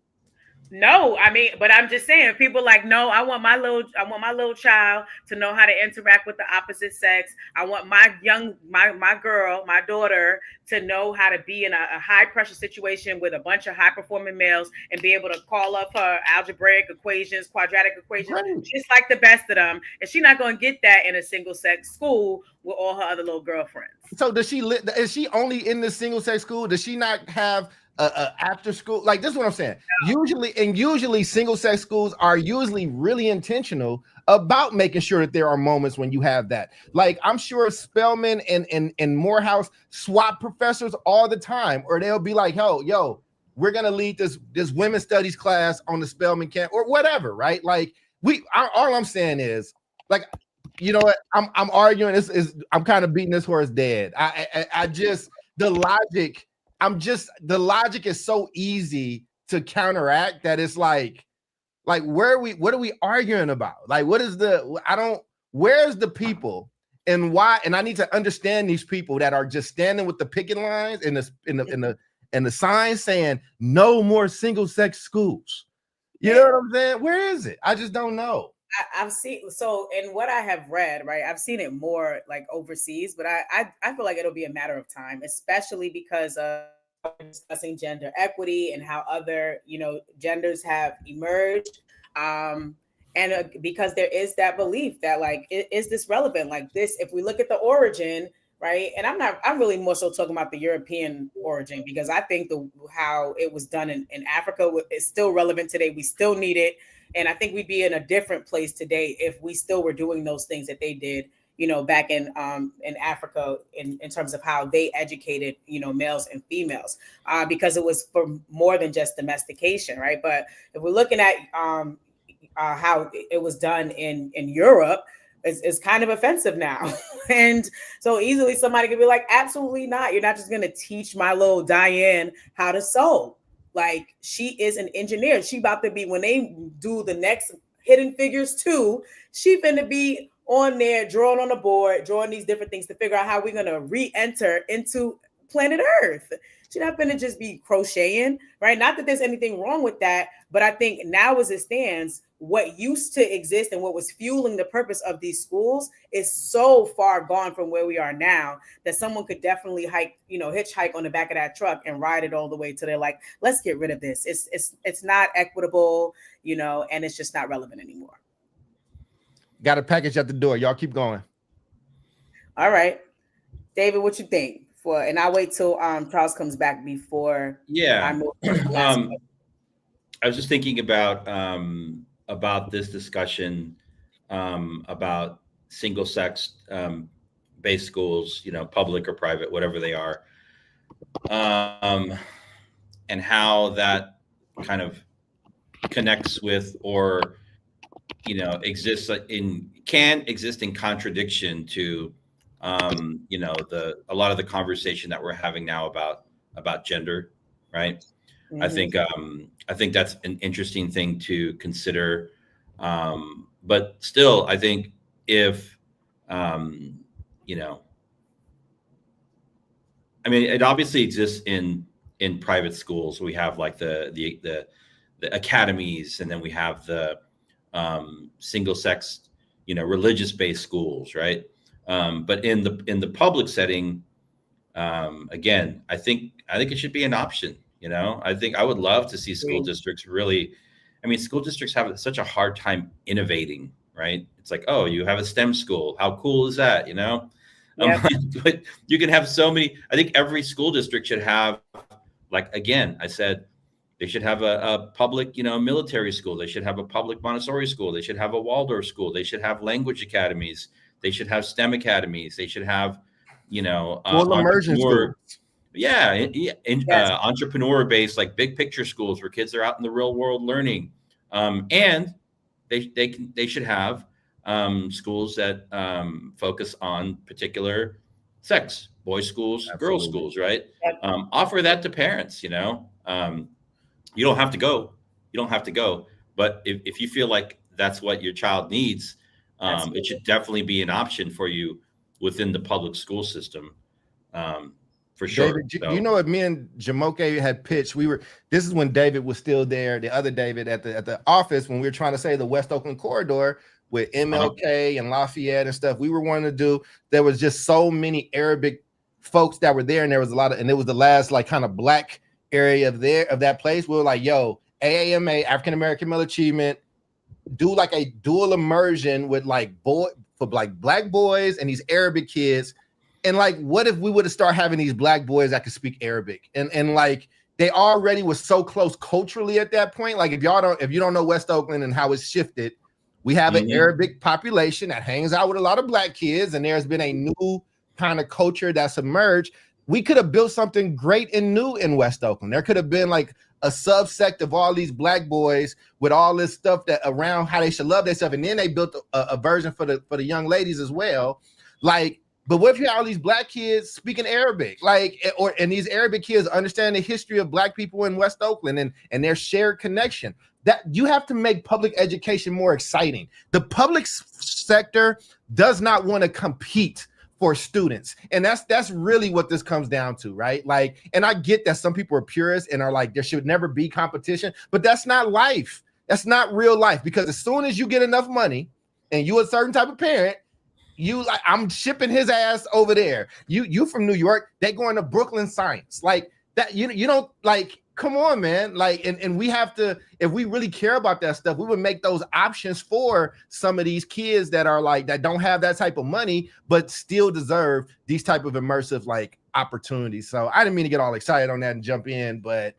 No, I mean, but I'm just saying, people like, no, I want my little child to know how to interact with the opposite sex. I want my girl, my daughter, to know how to be in a high pressure situation with a bunch of high performing males and be able to call up her algebraic equations, quadratic equations, right, just like the best of them. And she's not going to get that in a single sex school with all her other little girlfriends. So is she only in the single sex school? Does she not have after school? Like, this is what I'm saying. No. Usually single sex schools are usually really intentional about making sure that there are moments when you have that. Like, I'm sure Spelman and Morehouse swap professors all the time, or they'll be like, yo, we're gonna lead this women's studies class on the Spelman camp or whatever, right? Like, all I'm saying is, like, you know what? I'm arguing this is, I'm kind of beating this horse dead. I just, the logic is so easy to counteract that it's like what are we arguing about? Like, where's the people and why? And I need to understand these people that are just standing with the picket lines and the signs saying no more single sex schools. You know what I'm saying? Where is it? I just don't know. I've seen, so in what I have read, right, I've seen it more like overseas, but I feel like it'll be a matter of time, especially because of discussing gender equity and how other, genders have emerged. And because there is that belief that, like, is this relevant? Like this, if we look at the origin, right? And I'm really more so talking about the European origin, because I think how it was done in Africa is still relevant today. We still need it. And I think we'd be in a different place today if we still were doing those things that they did, back in Africa in terms of how they educated, males and females, because it was for more than just domestication, right? But if we're looking at how it was done in Europe, it's kind of offensive now. And so easily somebody could be like, absolutely not. You're not just going to teach my little Diane how to sew. Like, she is an engineer. She about to be, when they do the next Hidden Figures 2, she finna be on there drawing on the board, drawing these different things to figure out how we're gonna re-enter into planet Earth. She's not gonna just be crocheting, right? Not that there's anything wrong with that, but I think now as it stands, what used to exist and what was fueling the purpose of these schools is so far gone from where we are now that someone could definitely hitchhike on the back of that truck and ride it all the way to there. Like, let's get rid of this. It's not equitable, and it's just not relevant anymore. Got a package at the door. Y'all keep going. All right, David, what you think? And I'll wait till Charles comes back before. Yeah. I was just thinking about this discussion about single sex based schools, public or private, whatever they are, and how that kind of connects with, or can exist in contradiction to a lot of the conversation that we're having now about gender, right? Mm-hmm. I think that's an interesting thing to consider. But still, I think if, it obviously exists in private schools. We have like the academies, and then we have the single sex, religious based schools, right? But in the public setting, again, I think it should be an option. You know, I think I would love to see school Agree. districts really. I mean, school districts have such a hard time innovating, right? It's like, oh, you have a STEM school. How cool is that? You know, Yep. but you can have so many. I think every school district should have, like, again, I said, they should have a public, you know, military school. They should have a public Montessori school. They should have a Waldorf school. They should have language academies. They should have STEM academies. They should have, you know, Full immersion entrepreneur, schools. yeah, Yes. entrepreneur-based, like big picture schools where kids are out in the real world learning. And they should have schools that focus on particular sex, boys schools, girls Absolutely. schools, right? Yep. Offer that to parents, you know. You don't have to go. You don't have to go. But if you feel like that's what your child needs, Absolutely. it should definitely be an option for you within the public school system, for sure. David, So, you know what me and Jamoke had pitched? This is when David was still there, the other David at the office, when we were trying to say the West Oakland corridor with MLK and Lafayette and stuff. We were wanting to do, there was just so many Arabic folks that were there, and there was a lot of, and it was the last like kind of black area of that place. We were like, yo, AAMA, African American Male Achievement, do like a dual immersion with like black boys and these Arabic kids. And like, what if we would have started having these black boys that could speak Arabic? And like, they already was so close culturally at that point. Like, if you don't know West Oakland and how it's shifted, we have an Arabic population that hangs out with a lot of black kids, and there's been a new kind of culture that's emerged. We could have built something great and new in West Oakland. There could have been like a subsect of all these black boys with all this stuff that around how they should love themselves, and then they built a version for the young ladies as well. Like, but what if you have all these black kids speaking Arabic, like, and these Arabic kids understand the history of black people in West Oakland and their shared connection? That you have to make public education more exciting. The public sector does not want to compete for students, and that's really what this comes down to, right? Like, and I get that some people are purists and are like, there should never be competition, but that's not life. That's not real life, because as soon as you get enough money and you a certain type of parent, you like, I'm shipping his ass over there. You from New York, they going to Brooklyn Science, like that. You don't, like, come on, man. Like, and we have to, if we really care about that stuff, we would make those options for some of these kids that are like, that don't have that type of money, but still deserve these type of immersive like opportunities. So I didn't mean to get all excited on that and jump in, but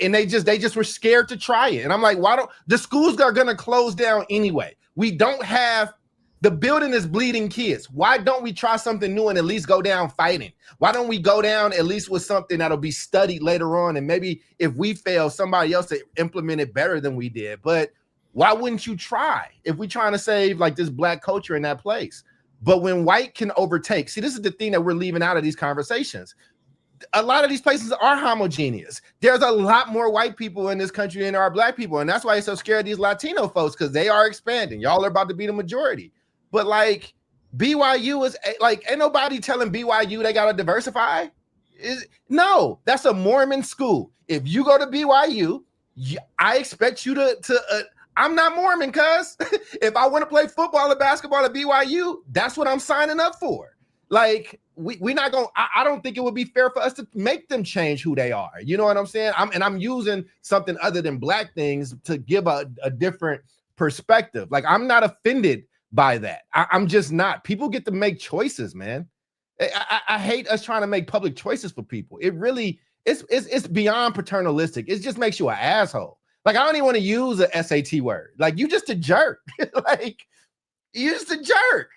and they just were scared to try it. And I'm like, why don't the schools are going to close down anyway? We don't have, the building is bleeding kids. Why don't we try something new and at least go down fighting? Why don't we go down at least with something that'll be studied later on? And maybe if we fail, somebody else to implement it better than we did. But why wouldn't you try if we're trying to save like this black culture in that place? But when white can overtake, see, this is the thing that we're leaving out of these conversations. A lot of these places are homogeneous. There's a lot more white people in this country than there are black people. And that's why it's so scared of these Latino folks, because they are expanding. Y'all are about to be the majority. But like, BYU is like, ain't nobody telling BYU they got to diversify. No, that's a Mormon school. If you go to BYU, I expect you to I'm not Mormon, cuz if I want to play football or basketball at BYU, that's what I'm signing up for. Like, we're not going, I don't think it would be fair for us to make them change who they are. You know what I'm saying? I'm using something other than black things to give a different perspective. Like, I'm not offended by that. I'm just not. People get to make choices, man. I hate us trying to make public choices for people. It really, it's beyond paternalistic. It just makes you an asshole. Like, I don't even want to use a SAT word. Like, you just a jerk. Like, you just a jerk.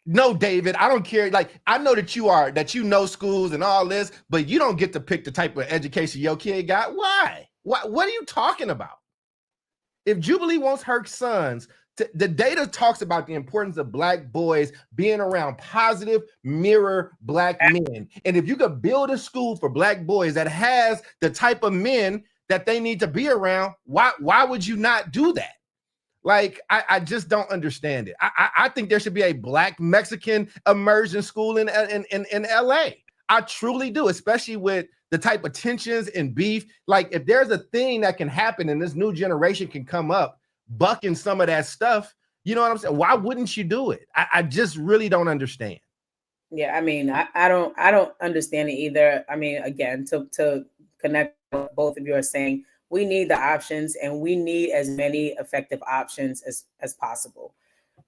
No, David, I don't care. Like, I know that you know schools and all this, but you don't get to pick the type of education your kid got. Why? What are you talking about? If Jubilee wants her sons, the data talks about the importance of black boys being around positive mirror black men. And if you could build a school for black boys that has the type of men that they need to be around, why would you not do that? Like, I just don't understand it. I think there should be a black Mexican immersion school in LA. I truly do, especially with the type of tensions and beef. Like, if there's a thing that can happen and this new generation can come up bucking some of that stuff, you know what I'm saying? Why wouldn't you do it? I just really don't understand. Yeah, I mean, I don't understand it either. I mean, again, to connect what both of you are saying, we need the options and we need as many effective options as possible,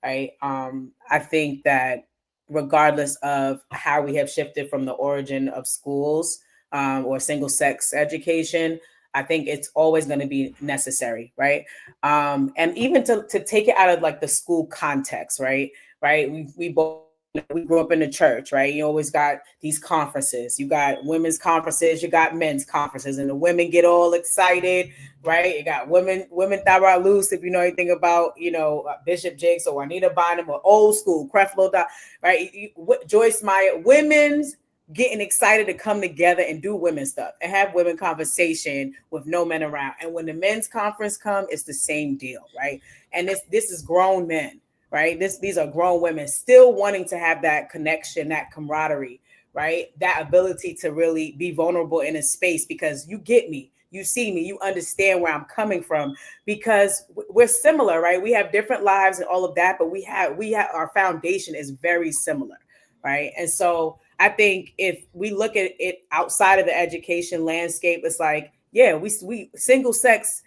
right? I think that regardless of how we have shifted from the origin of schools or single sex education, I think it's always going to be necessary, right? And even to take it out of like the school context, right? Right? We both we grew up in the church, right? You always got these conferences. You got women's conferences, you got men's conferences, and the women get all excited, right? You got women Thara loose, if you know anything about, Bishop Jakes or Juanita Bynum or old school, Creflo, right? Joyce Meyer, women's getting excited to come together and do women stuff and have women conversation with no men around. And when the men's conference come, it's the same deal, right? And this is grown men, right? These are grown women still wanting to have that connection, that camaraderie, right? That ability to really be vulnerable in a space because you get me, you see me, you understand where I'm coming from because we're similar, right? We have different lives and all of that, but we have our foundation is very similar, right? And so I think if we look at it outside of the education landscape, it's like, yeah, we single sex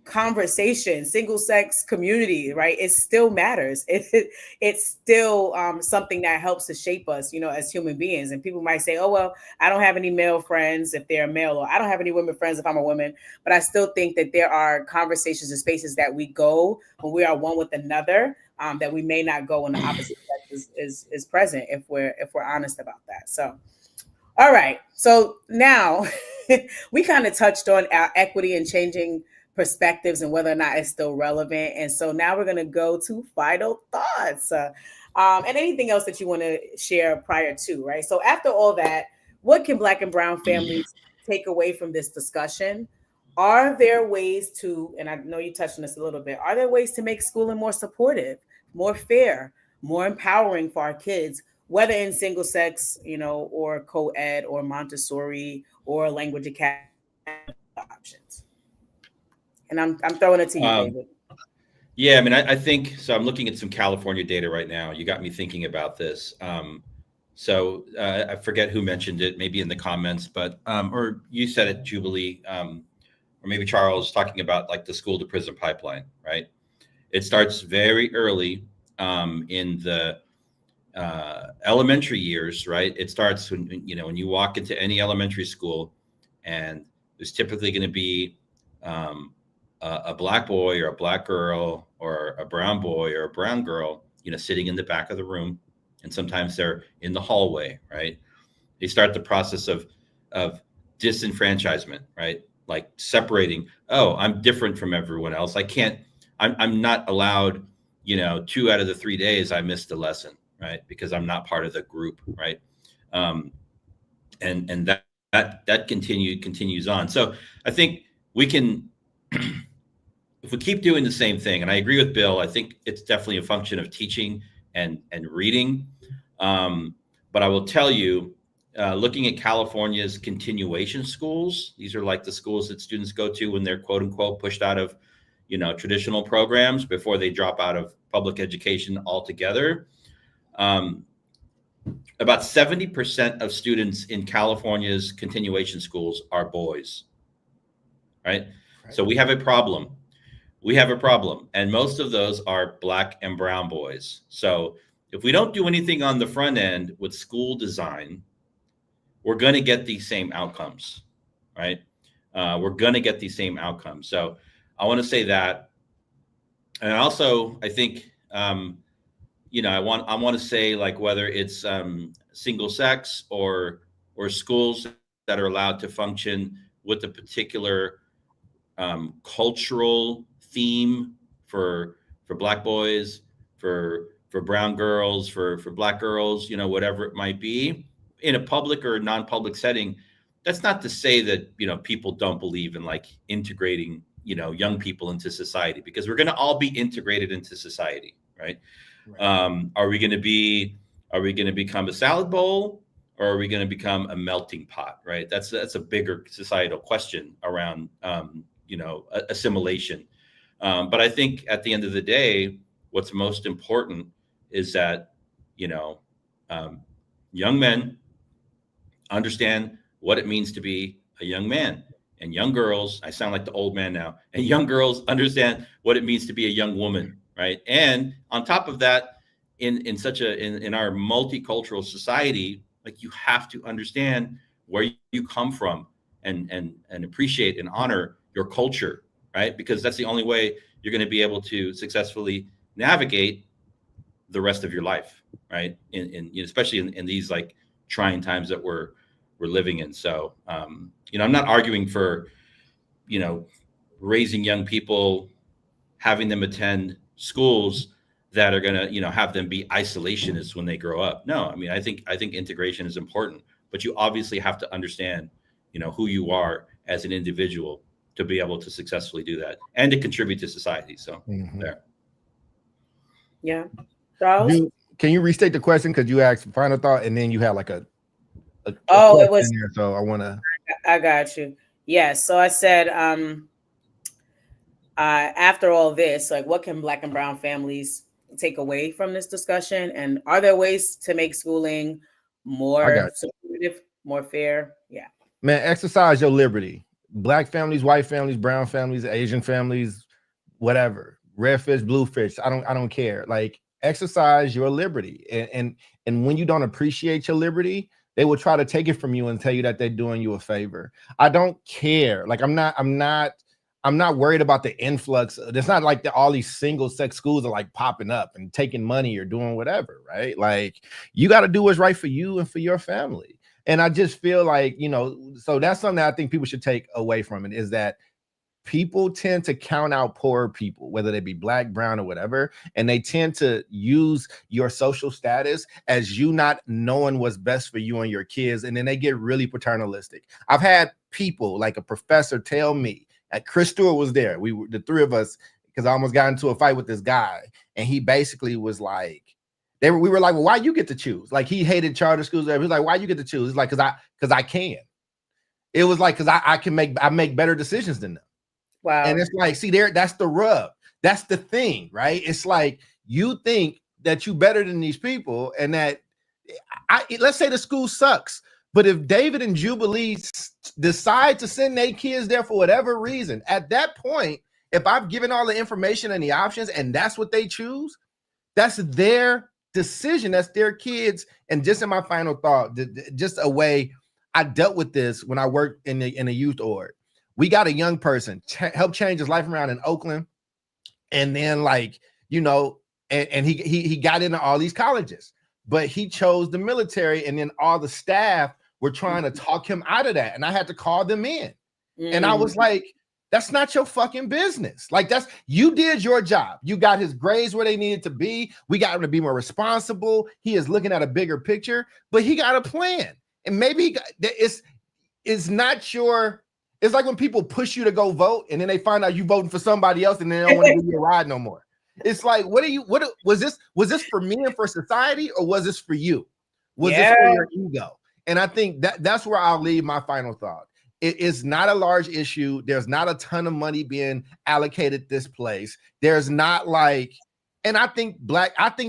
conversation, single sex community, right? It still matters. It's still something that helps to shape us, as human beings. And people might say, oh, well, I don't have any male friends if they're male, or I don't have any women friends if I'm a woman. But I still think that there are conversations and spaces that we go when we are one with another that we may not go when the opposite sex is present if we're honest about that. So all right. So now we kind of touched on our equity and changing perspectives and whether or not it's still relevant. And so now we're going to go to final thoughts and anything else that you want to share prior to, right? So after all that, what can Black and Brown families take away from this discussion? Are there ways to, and I know you touched on this a little bit, are there ways to make schooling more supportive, more fair, more empowering for our kids, whether in single sex, or co-ed or Montessori or language academy options? And I'm throwing it to you, David. Yeah, I mean, I think so. I'm looking at some California data right now. You got me thinking about this. So I forget who mentioned it, maybe in the comments, but or you said it, Jubilee, or maybe Charles, talking about like the school to prison pipeline, right? It starts very early in the elementary years, right? It starts when you walk into any elementary school, and there's typically going to be a Black boy or a Black girl or a brown boy or a brown girl, sitting in the back of the room, and sometimes they're in the hallway, right? They start the process of disenfranchisement, right? Like separating. Oh, I'm different from everyone else. I'm not allowed. 2 out of the 3 days I missed a lesson, right? Because I'm not part of the group, right? And that continues on. So I think we can, if we keep doing the same thing, and I agree with Bill, I think it's definitely a function of teaching and reading. But I will tell you, looking at California's continuation schools, these are like the schools that students go to when they're quote unquote pushed out of, traditional programs before they drop out of public education altogether. About 70% of students in California's continuation schools are boys, right? So we have a problem. And most of those are Black and brown boys. So if we don't do anything on the front end with school design, we're going to get these same outcomes, right? We're going to get these same outcomes. So I want to say that. And also, I think, I want to say, like, whether it's single sex or schools that are allowed to function with a particular cultural theme for Black boys, for brown girls, for Black girls, whatever it might be, in a public or non-public setting. That's not to say that people don't believe in like integrating young people into society, because we're going to all be integrated into society, right? Are we going to become a salad bowl, or are we going to become a melting pot, right? That's a bigger societal question around assimilation. But I think at the end of the day, what's most important is that young men understand what it means to be a young man. And young girls, I sound like the old man now, and young girls understand what it means to be a young woman, right? And on top of that, in our multicultural society, like, you have to understand where you come from, and appreciate and honor your culture, right? Because that's the only way you're going to be able to successfully navigate the rest of your life, right? Especially in these like trying times that we're living in. So, I'm not arguing for, raising young people, having them attend schools that are going to, have them be isolationists when they grow up. No, I mean, I think integration is important, but you obviously have to understand, who you are as an individual to be able to successfully do that and to contribute to society. So there. Yeah. Charles? Can you restate the question? Because you asked final thought and then you had like a it was there, so I want to. I got you. Yes. So I said, after all this, like, what can Black and brown families take away from this discussion? And are there ways to make schooling more supportive, more fair? Yeah. Man, exercise your liberty. Black families, white families, brown families, Asian families, whatever. Red fish, blue fish. I don't care. Like, exercise your liberty. And when you don't appreciate your liberty, they will try to take it from you and tell you that they're doing you a favor. I don't care. Like, I'm not worried about the influx. It's not like all these single sex schools are like popping up and taking money or doing whatever, right? Like, you got to do what's right for you and for your family. And I just feel like, so that's something that I think people should take away from it, is that people tend to count out poor people, whether they be Black, brown, or whatever. And they tend to use your social status as you not knowing what's best for you and your kids. And then they get really paternalistic. I've had people like a professor tell me, Chris Stewart was there. We were the three of us, because I almost got into a fight with this guy. And he basically was like, we were like, well, why you get to choose? Like, he hated charter schools. He was like, why you get to choose? It's like, because I can. It was like, because I make better decisions than them. Wow. And it's like, see, that's the rub. That's the thing, right? It's like, you think that you better than these people, and that let's say the school sucks. But if David and Jubilee decide to send their kids there for whatever reason, at that point, if I've given all the information and the options and that's what they choose, that's their decision. That's their kids. And just in my final thought, just a way I dealt with this when I worked in a youth org. We got a young person help change his life around in Oakland. And then, like, and he got into all these colleges, but he chose the military, and then all the staff were trying to talk him out of that. And I had to call them in. And I was like, that's not your fucking business. Like, you did your job. You got his grades where they needed to be. We got him to be more responsible. He is looking at a bigger picture, but he got a plan. And maybe it's not your, it's like when people push you to go vote and then they find out you voting for somebody else and they don't want to give you a ride no more. It's like, what was this for me and for society, or was this for you? Was this for your ego? And I think that's where I'll leave my final thought. It is not a large issue. There's not a ton of money being allocated this place. There's not like, and I think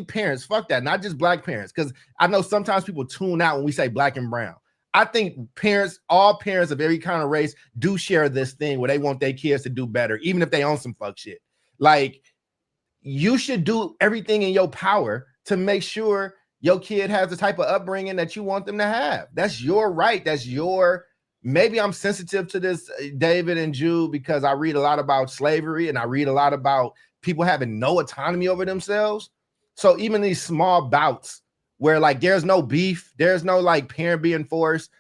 parents, fuck that, not just Black parents, because I know sometimes people tune out when we say Black and brown. I think all parents of every kind of race do share this thing where they want their kids to do better, even if they own some fuck shit. Like, you should do everything in your power to make sure your kid has the type of upbringing that you want them to have. That's your right. Maybe I'm sensitive to this, David and Jude, because I read a lot about slavery and I read a lot about people having no autonomy over themselves. So even these small bouts where, like, there's no beef, there's no like parent being forced.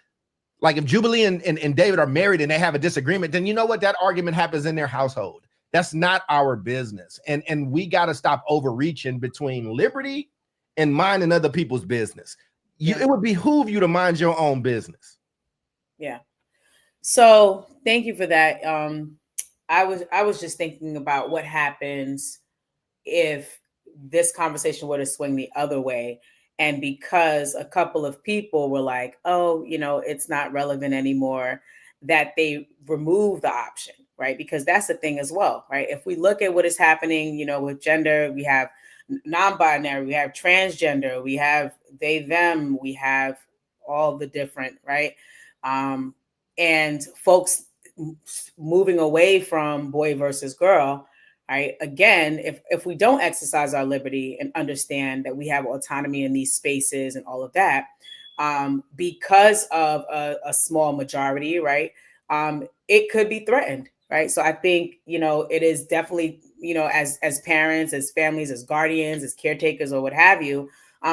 Like, if Jubilee and David are married and they have a disagreement, then you know what? That argument happens in their household. That's not our business. And we got to stop overreaching between liberty and minding other people's business. It would behoove you to mind your own business. Yeah. So thank you for that. I was just thinking about what happens if this conversation were to swing the other way. And because a couple of people were like, oh, it's not relevant anymore, that they remove the option, right? Because that's the thing as well, right? If we look at what is happening, with gender, we have non-binary, we have transgender, we have they, them, we have all the different, right? And folks moving away from boy versus girl, right? Again, if we don't exercise our liberty and understand that we have autonomy in these spaces and all of that, because of a small majority, right? It could be threatened, right? So I think, it is definitely, as parents, as families, as guardians, as caretakers, or what have you,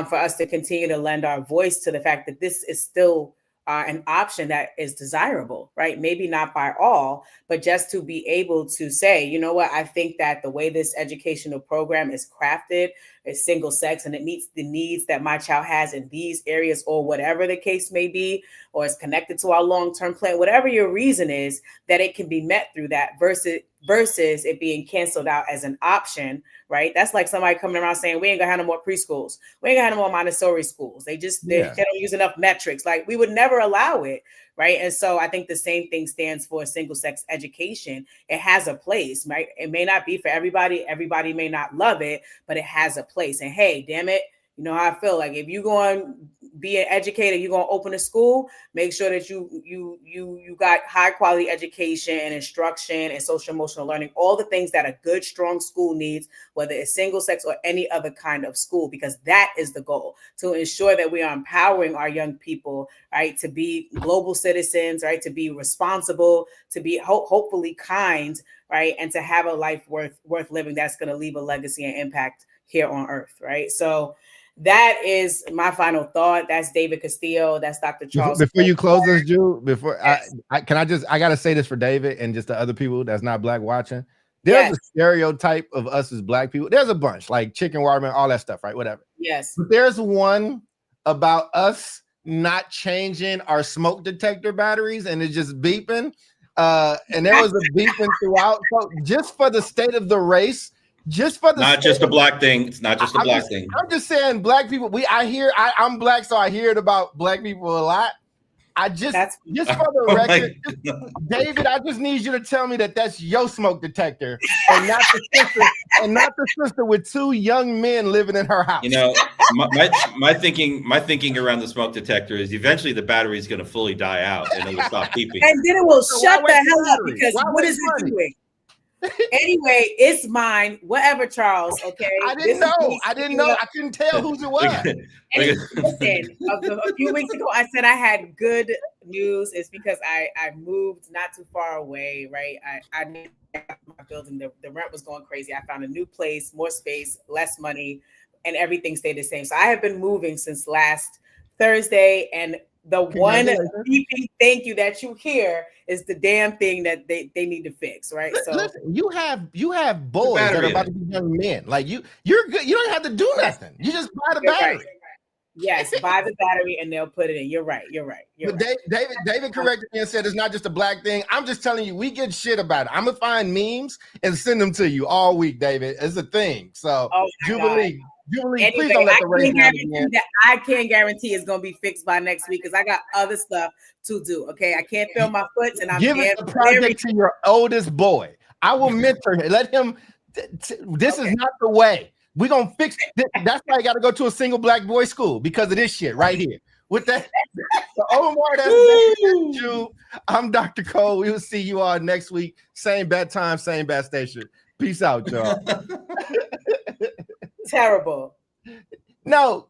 for us to continue to lend our voice to the fact that this is still an option that is desirable, right? Maybe not by all, but just to be able to say, you know what, I think that the way this educational program is crafted is single sex and it meets the needs that my child has in these areas, or whatever the case may be, or is connected to our long-term plan, whatever your reason is, that it can be met through that versus it being canceled out as an option, right? That's like somebody coming around saying, we ain't gonna have no more preschools. We ain't gonna have no more Montessori schools. They don't use enough metrics. Like, we would never allow it, right? And so I think the same thing stands for single sex education. It has a place, right? It may not be for everybody. Everybody may not love it, but it has a place. And hey, damn it, you know how I feel. Like, if you're going to be an educator, you're going to open a school, make sure that you got high quality education and instruction and social emotional learning, all the things that a good, strong school needs, whether it's single sex or any other kind of school, because that is the goal, to ensure that we are empowering our young people, right, to be global citizens, right, to be responsible, to be hopefully kind, right, and to have a life worth living that's going to leave a legacy and impact here on earth, right? So that is my final thought. That's David Castillo. That's Dr. Charles. Before you close this, Drew, yes. I gotta say this for David and just the other people that's not Black watching. There's a stereotype of us as Black people. There's a bunch, like chicken watermelon, all that stuff, right? Whatever. Yes. But there's one about us not changing our smoke detector batteries and it's just beeping. And there was a beeping throughout. So just for the state of the race, just for the not just a Black thing. It's not just a Black thing. I'm just saying, Black people. I'm Black, so I hear it about Black people a lot. Just for the record, David, I just need you to tell me that that's your smoke detector and not the sister with two young men living in her house. My thinking around the smoke detector is eventually the battery is going to fully die out and it'll stop beeping, and then it will shut the hell up, because what is it doing? Anyway, it's mine. Whatever, Charles. Okay. I didn't know. I couldn't tell whose it was. Listen, a few weeks ago, I said I had good news. It's because I moved not too far away. Right. I knew my building. The rent was going crazy. I found a new place, more space, less money, and everything stayed the same. So I have been moving since last Thursday, and the one beeping thank you that you hear is the damn thing that they need to fix, right? So listen, you have boys that are about to be young men. Like you're good. You don't have to do nothing. You just buy the battery. Right. Yes, buy the battery and they'll put it in. You're right. David corrected me and said it's not just a Black thing. I'm just telling you, we get shit about it. I'm gonna find memes and send them to you all week, David. It's a thing. So Jubilee. Anyway, please don't let the race down again. I can't guarantee it's gonna be fixed by next week because I got other stuff to do. Okay, I can't feel my foot, and I'm give the project to your oldest boy. I will mentor him. Let him. This is not the way. We're gonna fix it. That's why I got to go to a single Black boy school because of this shit right here. With that, so Omar, that's you. I'm Dr. Cole. We will see you all next week. Same bad time, same bad station. Peace out, y'all. Terrible. No,